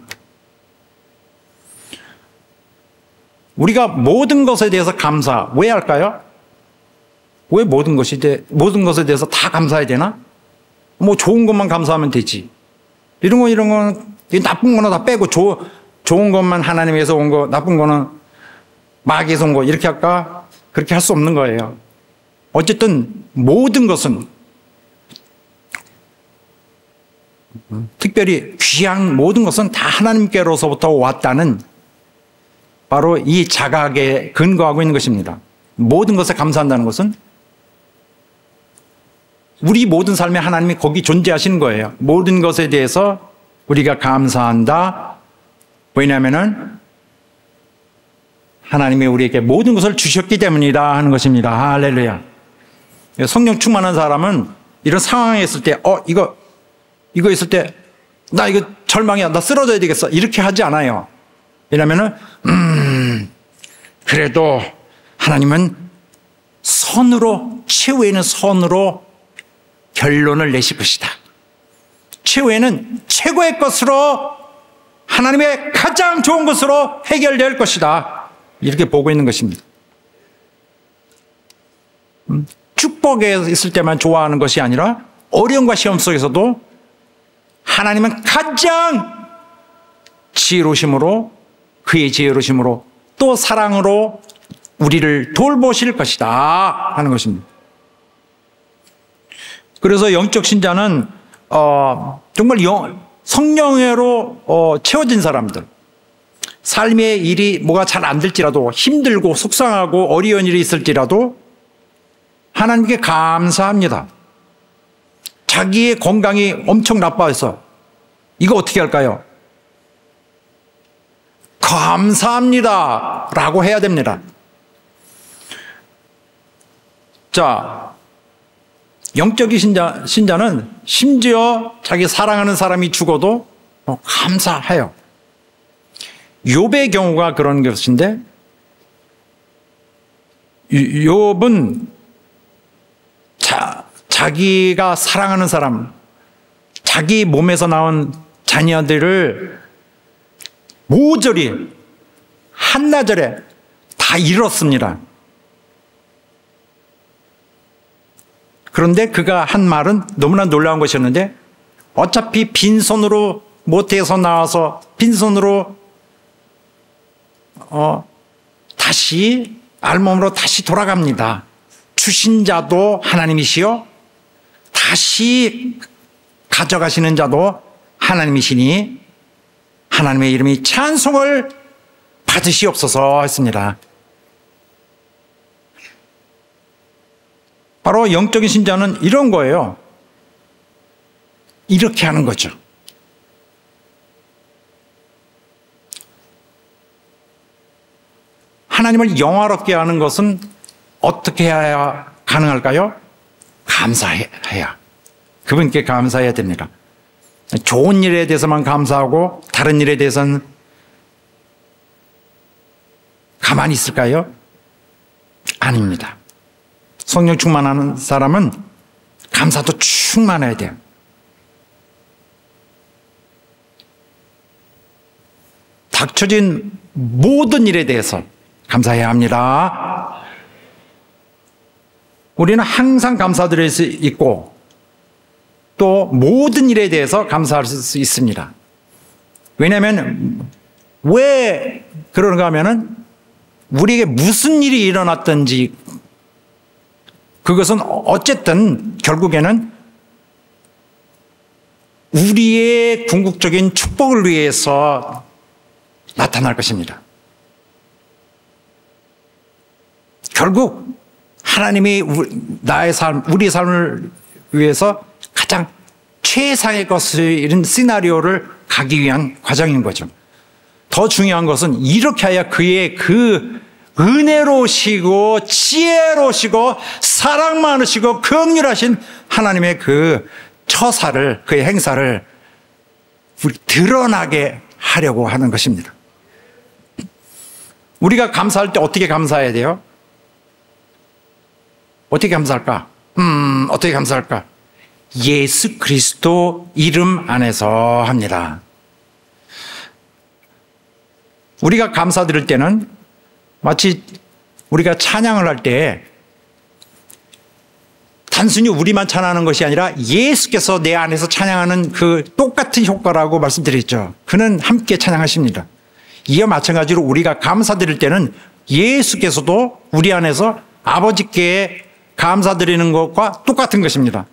우리가 모든 것에 대해서 감사 왜 할까요? 왜 모든 것에 대해서 다 감사해야 되나? 뭐 좋은 것만 감사하면 되지. 이런 건 나쁜 거는 다 빼고 좋은 것만 하나님에서 온 거, 나쁜 거는 마귀에서 온 거 이렇게 할까? 그렇게 할 수 없는 거예요. 어쨌든 모든 것은 특별히 귀한 모든 것은 다 하나님께로서부터 왔다는 바로 이 자각에 근거하고 있는 것입니다. 모든 것에 감사한다는 것은 우리 모든 삶에 하나님이 거기 존재하시는 거예요. 모든 것에 대해서 우리가 감사한다. 왜냐하면 하나님이 우리에게 모든 것을 주셨기 때문이다 하는 것입니다. 할렐루야. 성령 충만한 사람은 이런 상황에 있을 때 이거 있을 때 나 이거 절망이야. 나 쓰러져야 되겠어. 이렇게 하지 않아요. 왜냐하면 그래도 하나님은 최후에는 선으로 결론을 내실 것이다. 최후에는 최고의 것으로 하나님의 가장 좋은 것으로 해결될 것이다. 이렇게 보고 있는 것입니다. 축복에 있을 때만 좋아하는 것이 아니라 어려움과 시험 속에서도 하나님은 가장 지혜로우심으로 그의 지혜로우심으로 또 사랑으로 우리를 돌보실 것이다 하는 것입니다. 그래서 영적 신자는 정말 성령으로 채워진 사람들, 삶의 일이 뭐가 잘 안 될지라도 힘들고 속상하고 어려운 일이 있을지라도 하나님께 감사합니다. 자기의 건강이 엄청 나빠서 이거 어떻게 할까요? 감사합니다 라고 해야 됩니다. 자, 영적인 신자는 심지어 자기 사랑하는 사람이 죽어도 감사해요. 욥의 경우가 그런 것인데 욥은 자기가 사랑하는 사람, 자기 몸에서 나온 자녀들을 모조리 한나절에 다 잃었습니다. 그런데 그가 한 말은 너무나 놀라운 것이었는데, 어차피 빈손으로 모태에서 나와서 빈손으로 다시 알몸으로 다시 돌아갑니다. 주신 자도 하나님이시요 다시 가져가시는 자도 하나님이시니 하나님의 이름이 찬송을 받으시옵소서 했습니다. 바로 영적인 신자는 이런 거예요. 이렇게 하는 거죠. 하나님을 영화롭게 하는 것은 어떻게 해야 가능할까요? 감사해야. 그분께 감사해야 됩니다. 좋은 일에 대해서만 감사하고 다른 일에 대해서는 가만히 있을까요? 아닙니다. 성령 충만하는 사람은 감사도 충만해야 돼요. 닥쳐진 모든 일에 대해서 감사해야 합니다. 우리는 항상 감사드릴 수 있고 또 모든 일에 대해서 감사할 수 있습니다. 왜냐하면 왜 그런가 하면은 우리에게 무슨 일이 일어났든지 그것은 어쨌든 결국에는 우리의 궁극적인 축복을 위해서 나타날 것입니다. 결국 하나님이 나의 삶, 우리의 삶을 위해서 가장 최상의 것을 이런 시나리오를 가기 위한 과정인 거죠. 더 중요한 것은 이렇게 하여 그의 그 은혜로우시고 지혜로우시고 사랑 많으시고 긍휼하신 하나님의 그 처사를, 그의 행사를 드러나게 하려고 하는 것입니다. 우리가 감사할 때 어떻게 감사해야 돼요? 어떻게 감사할까? 어떻게 감사할까? 예수 그리스도 이름 안에서 합니다. 우리가 감사드릴 때는 마치 우리가 찬양을 할 때 단순히 우리만 찬양하는 것이 아니라 예수께서 내 안에서 찬양하는 그 똑같은 효과라고 말씀드렸죠. 그는 함께 찬양하십니다. 이와 마찬가지로 우리가 감사드릴 때는 예수께서도 우리 안에서 아버지께 감사드리는 것과 똑같은 것입니다.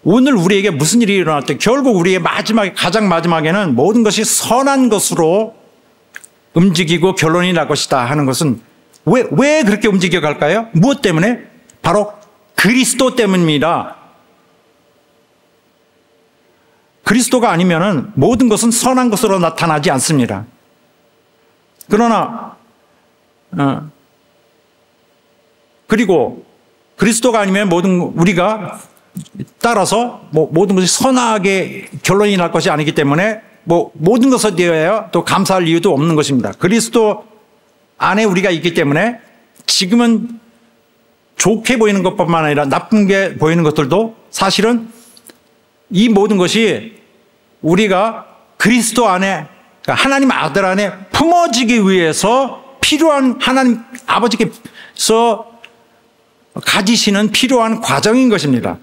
오늘 우리에게 무슨 일이 일어날 때 결국 우리의 가장 마지막에는 모든 것이 선한 것으로 움직이고 결론이 날 것이다 하는 것은 왜 그렇게 움직여 갈까요? 무엇 때문에? 바로 그리스도 때문입니다. 그리스도가 아니면은 모든 것은 선한 것으로 나타나지 않습니다. 그러나 그리고 그리스도가 아니면 우리가 따라서 모든 것이 선하게 결론이 날 것이 아니기 때문에 모든 것에 대하여 또 감사할 이유도 없는 것입니다. 그리스도 안에 우리가 있기 때문에 지금은 좋게 보이는 것뿐만 아니라 나쁜 게 보이는 것들도 사실은 이 모든 것이 우리가 그리스도 안에, 그러니까 하나님 아들 안에 품어지기 위해서 필요한 하나님 아버지께서 가지시는 필요한 과정인 것입니다.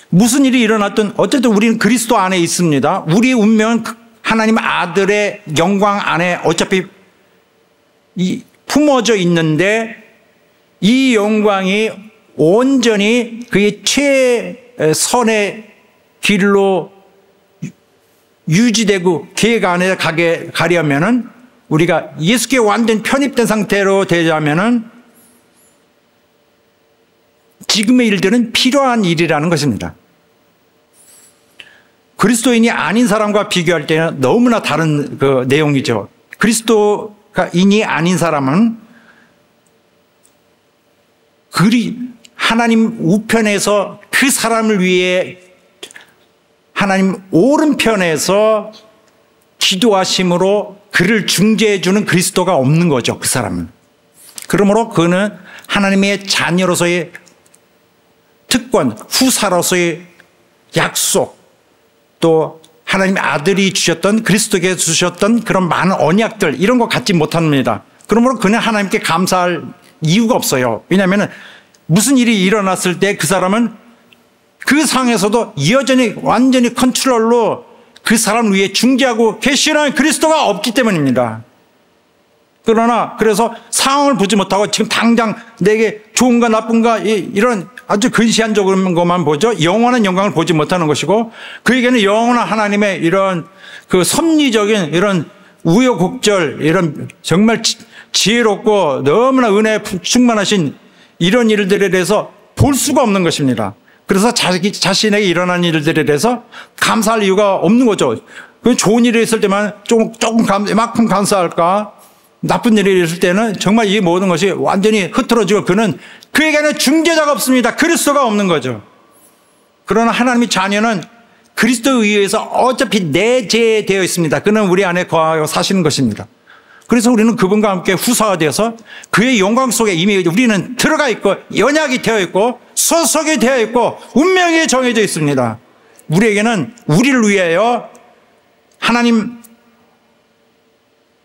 무슨 일이 일어났든 어쨌든 우리는 그리스도 안에 있습니다. 우리의 운명은 하나님 아들의 영광 안에 어차피 품어져 있는데 이 영광이 온전히 그의 최선의 길로 유지되고 계획 안에 가려면은 우리가 예수께 완전 편입된 상태로 되려면은 지금의 일들은 필요한 일이라는 것입니다. 그리스도인이 아닌 사람과 비교할 때는 너무나 다른 그 내용이죠. 그리스도인이 아닌 사람은 하나님 우편에서 그 사람을 위해 하나님 오른편에서 기도하심으로 그를 중재해 주는 그리스도가 없는 거죠, 그 사람은. 그러므로 그는 하나님의 자녀로서의 특권, 후사로서의 약속, 또 하나님의 아들이 주셨던, 그리스도께 주셨던 그런 많은 언약들, 이런 거 갖지 못합니다. 그러므로 그는 하나님께 감사할 이유가 없어요. 왜냐하면 무슨 일이 일어났을 때 그 사람은 그 상황에서도 여전히 완전히 컨트롤로 그 사람 위에 중재하고 계시는 그리스도가 없기 때문입니다. 그러나 그래서 상황을 보지 못하고 지금 당장 내게 좋은가 나쁜가 이런 아주 근시안적인 것만 보죠. 영원한 영광을 보지 못하는 것이고, 그에게는 영원한 하나님의 이런 그 섭리적인 이런 우여곡절, 이런 정말 지혜롭고 너무나 은혜에 충만하신 이런 일들에 대해서 볼 수가 없는 것입니다. 그래서 자신에게 일어난 일들에 대해서 감사할 이유가 없는 거죠. 좋은 일이 있을 때만 조금 이만큼 감사할까? 나쁜 일이 있을 때는 정말 이 모든 것이 완전히 흐트러지고 그에게는 중재자가 없습니다. 그리스도가 없는 거죠. 그러나 하나님의 자녀는 그리스도에 의해서 어차피 내재되어 있습니다. 그는 우리 안에 거하여 사시는 것입니다. 그래서 우리는 그분과 함께 후사가 되어서 그의 영광 속에 이미 우리는 들어가 있고 연약이 되어 있고 소속이 되어 있고 운명이 정해져 있습니다. 우리에게는 우리를 위하여 하나님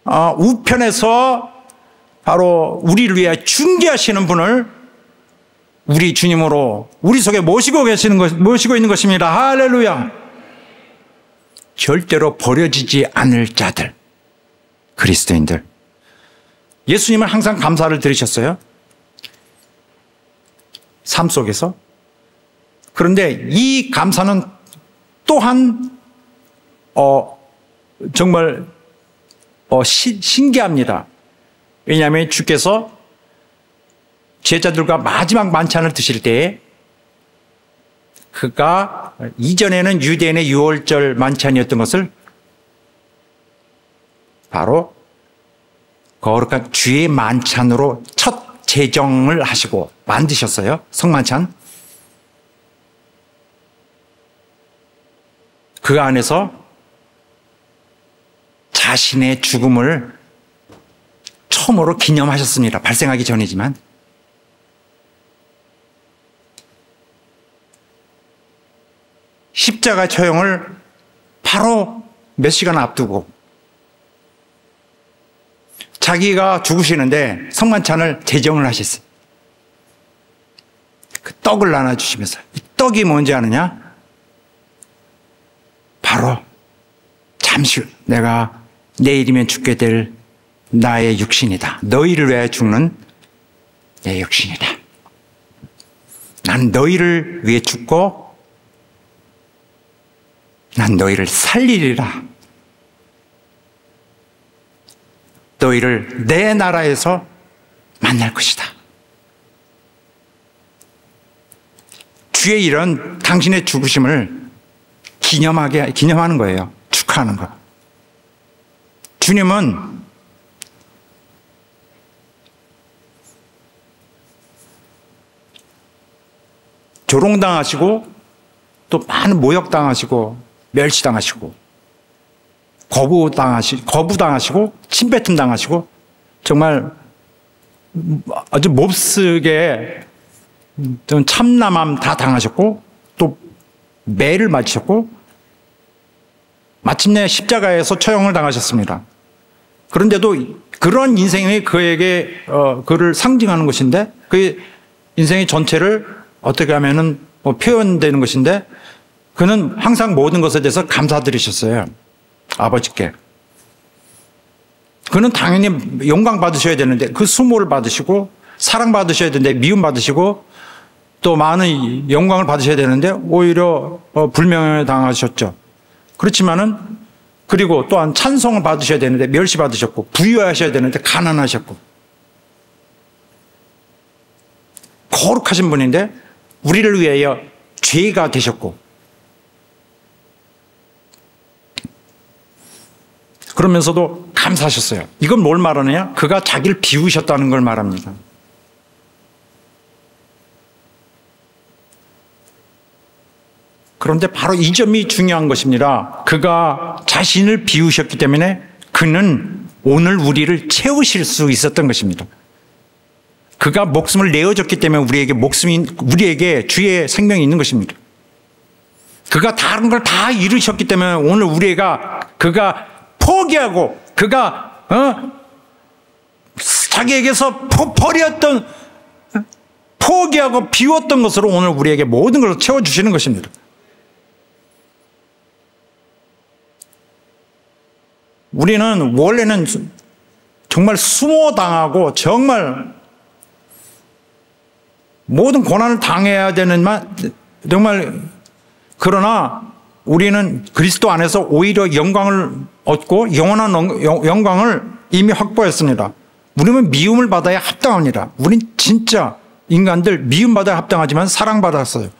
우편에서 바로 우리를 위해 중재하시는 분을 우리 주님으로 우리 속에 모시고 있는 것입니다. 할렐루야. 절대로 버려지지 않을 자들, 그리스도인들. 예수님은 항상 감사를 드리셨어요, 삶 속에서. 그런데 이 감사는 또한 정말 신기합니다. 왜냐하면 주께서 제자들과 마지막 만찬을 드실 때에 그가 이전에는 유대인의 유월절 만찬이었던 것을 바로 거룩한 주의 만찬으로 첫 제정을 하시고 만드셨어요. 성만찬. 그 안에서 자신의 죽음을 처음으로 기념하셨습니다. 발생하기 전이지만. 십자가 처형을 바로 몇 시간 앞두고 자기가 죽으시는데 성만찬을 제정을 하셨어요. 그 떡을 나눠주시면서, 이 떡이 뭔지 아느냐? 바로 잠시 내가 내일이면 죽게 될 나의 육신이다. 너희를 위해 죽는 내 육신이다. 난 너희를 위해 죽고 난 너희를 살리리라. 너희를 내 나라에서 만날 것이다. 주의 이런 당신의 죽으심을 기념하는 거예요. 축하하는 거. 주님은 조롱당하시고 또 많은 모욕당하시고 멸시당하시고 거부당하시고 침뱉음 당하시고 정말 아주 몹쓰게 참남함 다 당하셨고 또 매를 맞으셨고 마침내 십자가에서 처형을 당하셨습니다. 그런데도 그런 인생이 그에게 그를 상징하는 것인데 그 인생의 전체를 어떻게 하면은 표현되는 것인데 그는 항상 모든 것에 대해서 감사드리셨어요. 아버지께. 그는 당연히 영광 받으셔야 되는데 그 수모를 받으시고 사랑 받으셔야 되는데 미움 받으시고 또 많은 영광을 받으셔야 되는데 오히려 불명예 당하셨죠. 그렇지만은 그리고 또한 찬송을 받으셔야 되는데 멸시 받으셨고 부유하셔야 되는데 가난하셨고 거룩하신 분인데 우리를 위하여 죄가 되셨고 그러면서도 감사하셨어요. 이건 뭘 말하느냐? 그가 자기를 비우셨다는 걸 말합니다. 그런데 바로 이 점이 중요한 것입니다. 그가 자신을 비우셨기 때문에 그는 오늘 우리를 채우실 수 있었던 것입니다. 그가 목숨을 내어줬기 때문에 우리에게 주의 생명이 있는 것입니다. 그가 다른 걸 다 이루셨기 때문에 오늘 그가 포기하고 그가 자기에게서 포기하고 비웠던 것으로 오늘 우리에게 모든 것을 채워주시는 것입니다. 우리는 원래는 정말 수모당하고 정말 모든 고난을 당해야 되는 정말 그러나 우리는 그리스도 안에서 오히려 영광을 얻고 영원한 영광을 이미 확보했습니다. 우리는 미움을 받아야 합당합니다. 우린 진짜 인간들 미움받아야 합당하지만 사랑받았어요.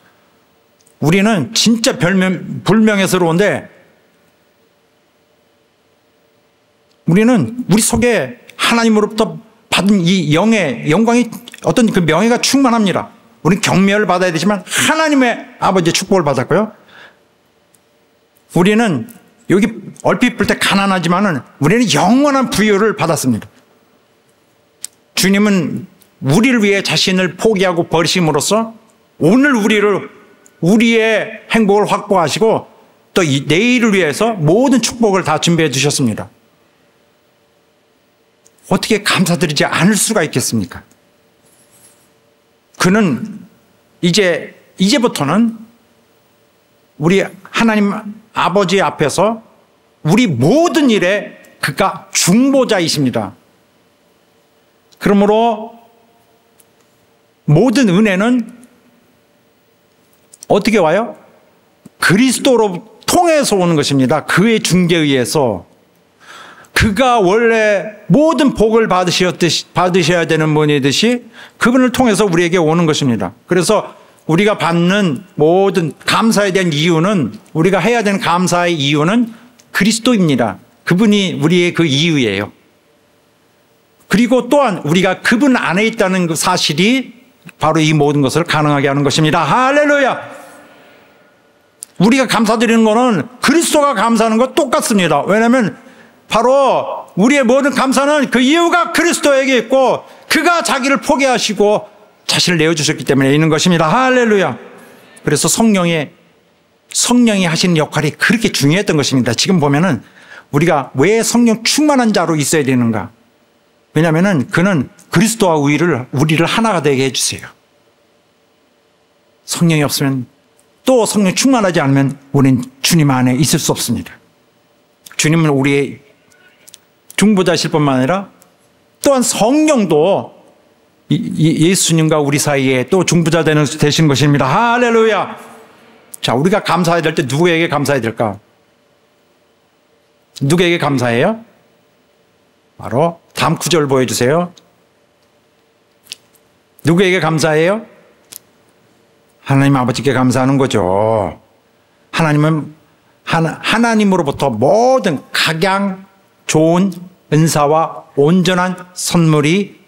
우리는 진짜 불명예스러운데 우리는 우리 속에 하나님으로부터 받은 이 영의 영광이 어떤 그 명예가 충만합니다. 우리는 경멸을 받아야 되지만 하나님의 아버지의 축복을 받았고요. 우리는 여기 얼핏 볼 때 가난하지만은 우리는 영원한 부유를 받았습니다. 주님은 우리를 위해 자신을 포기하고 버리심으로써 오늘 우리의 행복을 확보하시고 또 내일을 위해서 모든 축복을 다 준비해 주셨습니다. 어떻게 감사드리지 않을 수가 있겠습니까? 그는 이제부터는 우리 하나님 아버지 앞에서 우리 모든 일에 그가 중보자이십니다. 그러므로 모든 은혜는 어떻게 와요? 그리스도로 통해서 오는 것입니다. 그의 중재에 의해서. 그가 원래 모든 복을 받으셔야 되는 분이듯이 그분을 통해서 우리에게 오는 것입니다. 그래서 우리가 받는 모든 감사에 대한 이유는, 우리가 해야 되는 감사의 이유는 그리스도입니다. 그분이 우리의 그 이유예요. 그리고 또한 우리가 그분 안에 있다는 그 사실이 바로 이 모든 것을 가능하게 하는 것입니다. 할렐루야! 우리가 감사드리는 것은 그리스도가 감사하는 것 똑같습니다. 왜냐하면 바로 우리의 모든 감사는 그 이유가 그리스도에게 있고 그가 자기를 포기하시고 자신을 내어주셨기 때문에 있는 것입니다. 할렐루야. 그래서 성령이 하시는 역할이 그렇게 중요했던 것입니다. 지금 보면은 우리가 왜 성령 충만한 자로 있어야 되는가? 왜냐하면은 그는 그리스도와 우리를 하나가 되게 해주세요. 성령이 없으면, 또 성령 충만하지 않으면 우리는 주님 안에 있을 수 없습니다. 주님은 우리의 중보자실 뿐만 아니라 또한 성령도 예수님과 우리 사이에 또 중보자 되신 것입니다. 할렐루야. 자, 우리가 감사해야 될 때 누구에게 감사해야 될까? 누구에게 감사해요? 바로 다음 구절 보여주세요. 누구에게 감사해요? 하나님 아버지께 감사하는 거죠. 하나님으로부터 모든 각양 좋은 은사와 온전한 선물이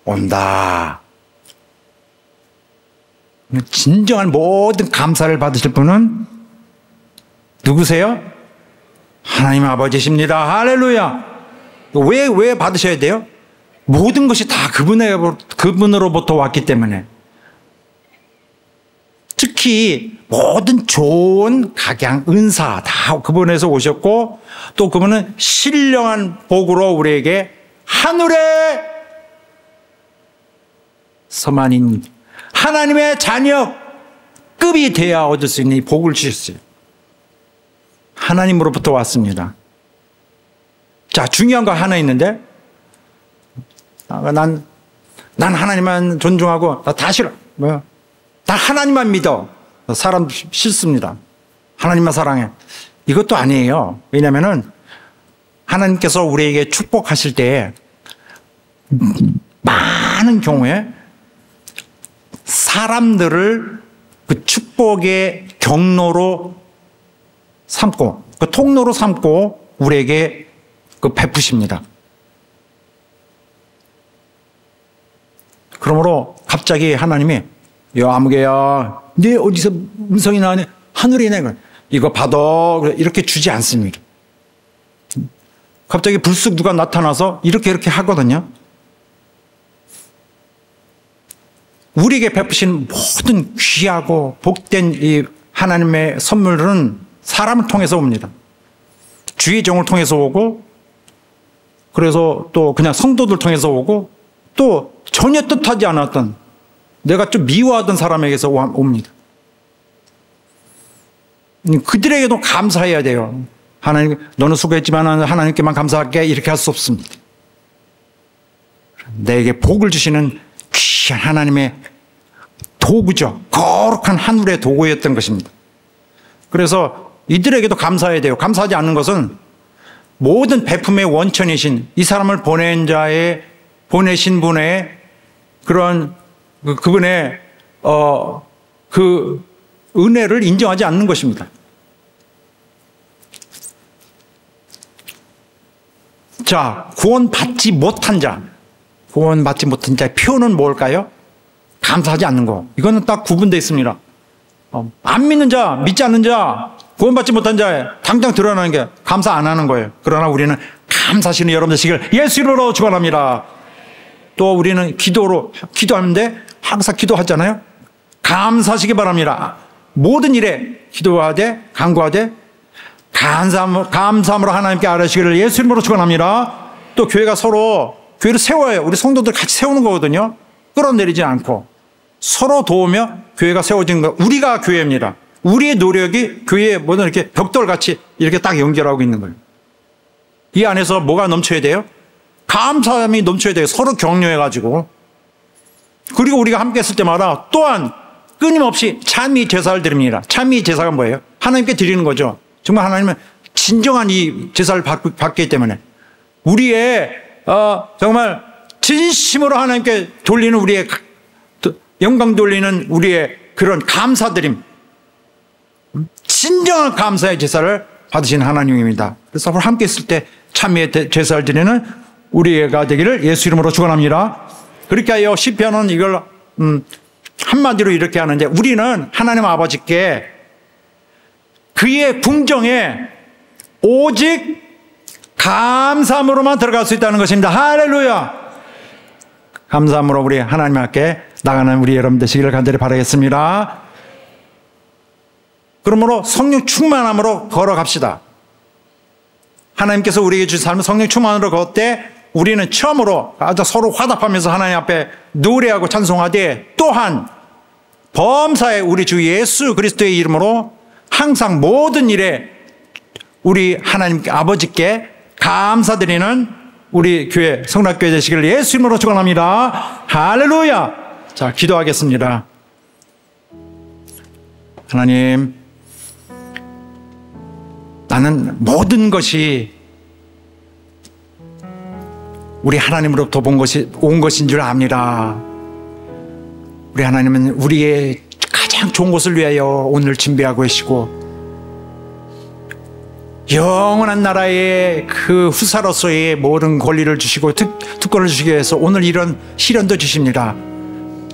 온다. 진정한 모든 감사를 받으실 분은 누구세요? 하나님 아버지십니다. 할렐루야. 왜 받으셔야 돼요? 모든 것이 다 그분으로부터 왔기 때문에. 특히 모든 좋은 각양, 은사 다 그분에서 오셨고, 또 그분은 신령한 복으로 우리에게 하늘의 서만인 하나님의 자녀급이 되어야 얻을 수 있는 이 복을 주셨어요. 하나님으로부터 왔습니다. 자, 중요한 거 하나 있는데, 난 하나님만 존중하고 나 다 싫어. 나 하나님만 믿어. 사람 싫습니다. 하나님만 사랑해. 이것도 아니에요. 왜냐하면은 하나님께서 우리에게 축복하실 때 많은 경우에 사람들을 그 축복의 경로로 삼고, 그 통로로 삼고 우리에게 그 베푸십니다. 그러므로 갑자기 하나님이, 야, 아무개야, 네 어디서 음성이 나오냐? 하늘이 내가 이거 받아 이렇게 주지 않습니다. 갑자기 불쑥 누가 나타나서 이렇게 하거든요. 우리에게 베푸신 모든 귀하고 복된 이 하나님의 선물은 사람을 통해서 옵니다. 주의 종을 통해서 오고, 그래서 또 그냥 성도들 통해서 오고, 또 전혀 뜻하지 않았던 내가 좀 미워하던 사람에게서 옵니다. 그들에게도 감사해야 돼요. 하나님, 너는 수고했지만 하나님께만 감사할게, 이렇게 할 수 없습니다. 내게 복을 주시는 귀한 하나님의 도구죠. 거룩한 하늘의 도구였던 것입니다. 그래서 이들에게도 감사해야 돼요. 감사하지 않는 것은 모든 베품의 원천이신 이 사람을 보내신 분의 그런 그분의 그 은혜를 인정하지 않는 것입니다. 자, 구원받지 못한 자의 표현은 뭘까요? 감사하지 않는 거. 이거는 딱 구분되어 있습니다. 안 믿는 자, 믿지 않는 자, 구원받지 못한 자에 당장 드러나는 게 감사 안 하는 거예요. 그러나 우리는 감사하시는 여러분 되시길 예수 이름으로 축원합니다. 또 우리는 기도하는데 항상 기도하잖아요. 감사하시기 바랍니다. 모든 일에 기도하되 간구하되 감사함으로 하나님께 아뢰시기를 예수 이름으로 축원합니다. 또 교회가 서로 교회를 세워요. 우리 성도들 같이 세우는 거거든요. 끌어내리지 않고 서로 도우며 교회가 세워진 거. 우리가 교회입니다. 우리의 노력이 교회의 모든 이렇게 벽돌같이 이렇게 딱 연결하고 있는 거예요. 이 안에서 뭐가 넘쳐야 돼요? 감사함이 넘쳐야 돼요. 서로 격려해가지고. 그리고 우리가 함께 했을 때마다 또한 끊임없이 참미 제사를 드립니다. 참미 제사가 뭐예요? 하나님께 드리는 거죠. 정말 하나님은 진정한 이 제사를 받기 때문에 우리의 정말 진심으로 하나님께 돌리는 우리의 영광 돌리는 우리의 그런 감사드림, 진정한 감사의 제사를 받으신 하나님입니다. 그래서 함께 있을 때 참미의 제사를 드리는 우리가 되기를 예수 이름으로 축원합니다. 그렇게 하여 시편은 이걸 한마디로 이렇게 하는데, 우리는 하나님 아버지께 그의 궁정에 오직 감사함으로만 들어갈 수 있다는 것입니다. 할렐루야. 감사함으로 우리 하나님 앞에 나가는 우리 여러분 되시기를 간절히 바라겠습니다. 그러므로 성령 충만함으로 걸어갑시다. 하나님께서 우리에게 주신 삶을 성령 충만으로 걷을 때 우리는 처음으로 아주 서로 화답하면서 하나님 앞에 노래하고 찬송하되, 또한 범사에 우리 주 예수 그리스도의 이름으로 항상 모든 일에 우리 하나님 아버지께 감사드리는 우리 교회 성락교회 되시기를 예수 이름으로 축원합니다. 할렐루야. 자, 기도하겠습니다. 하나님, 나는 모든 것이 우리 하나님으로부터 온 것인 줄 압니다. 우리 하나님은 우리의 가장 좋은 것을 위하여 오늘 준비하고 계시고, 영원한 나라의 그 후사로서의 모든 권리를 주시고 특권을 주시기 위해서 오늘 이런 시련도 주십니다.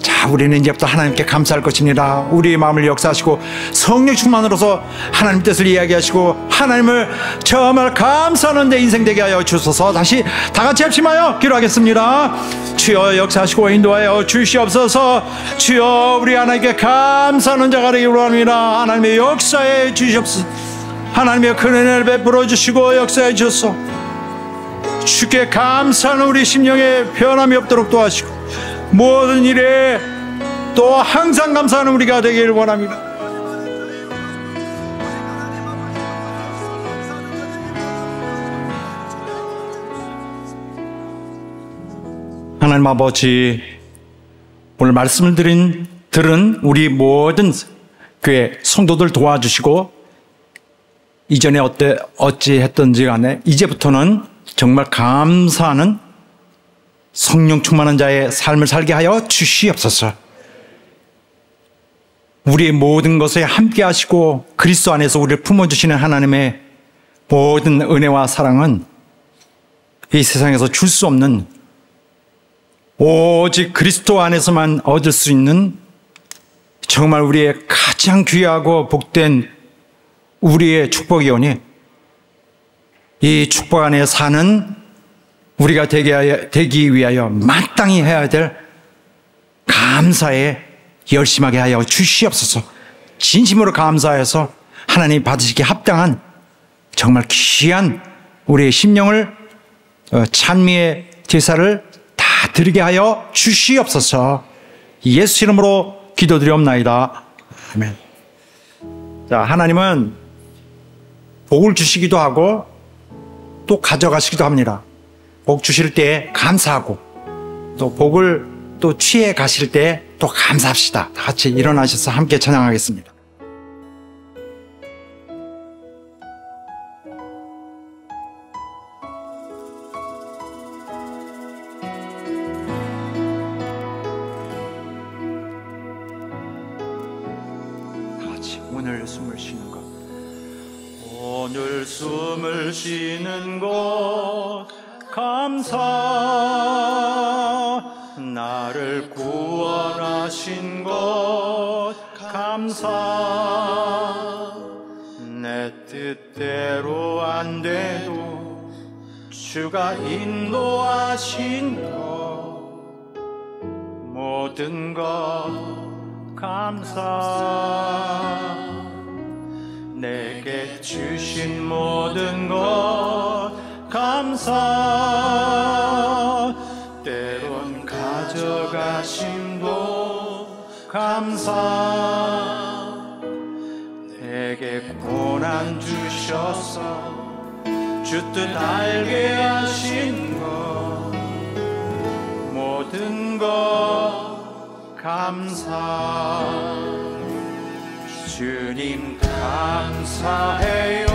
자, 우리는 이제부터 하나님께 감사할 것입니다. 우리의 마음을 역사하시고 성령 충만으로서 하나님 뜻을 이야기하시고 하나님을 정말 감사하는 데 인생 되게 하여 주소서. 다시 다 같이 합심하여 기도하겠습니다. 주여 역사하시고 인도하여 주시옵소서. 주여 우리 하나님께 감사하는 자가 되기를 원합니다. 하나님의 역사에 주시옵소서. 하나님의 큰 은혜를 베풀어 주시고 역사해 주소서. 주께 감사하는 우리 심령에 변함이 없도록 도와주시고 모든 일에 또 항상 감사하는 우리가 되기를 원합니다. 하나님 아버지, 오늘 말씀을 들은 우리 모든 교회 성도들 도와주시고, 이전에 어찌 했던지 간에 이제부터는 정말 감사하는 성령 충만한 자의 삶을 살게 하여 주시옵소서. 우리의 모든 것에 함께 하시고 그리스도 안에서 우리를 품어주시는 하나님의 모든 은혜와 사랑은 이 세상에서 줄 수 없는, 오직 그리스도 안에서만 얻을 수 있는 정말 우리의 가장 귀하고 복된 우리의 축복이오니 이 축복 안에 사는 우리가 되기 위하여 마땅히 해야 될 감사에 열심하게 하여 주시옵소서. 진심으로 감사해서 하나님 받으시기에 합당한 정말 귀한 우리의 심령을 찬미의 제사를 다 드리게 하여 주시옵소서. 예수 이름으로 기도드리옵나이다. 아멘. 자, 하나님은 복을 주시기도 하고 또 가져가시기도 합니다. 복 주실 때 감사하고 또 복을 또 취해 가실 때 또 감사합시다. 다 같이 일어나셔서 함께 찬양하겠습니다. 다 같이 오늘 숨을 쉬는 것. 오늘 숨을 쉬는 곳 감사. 나를 구원하신 것 감사. 내 뜻대로 안 돼도 주가 인도하신 것 모든 것 감사. 내게 주신 모든 것 감사. 때론 가져가심도 감사. 내게 고난 주셔서 주 뜻 알게 하신 것 모든 것 감사. 주님 감사해요.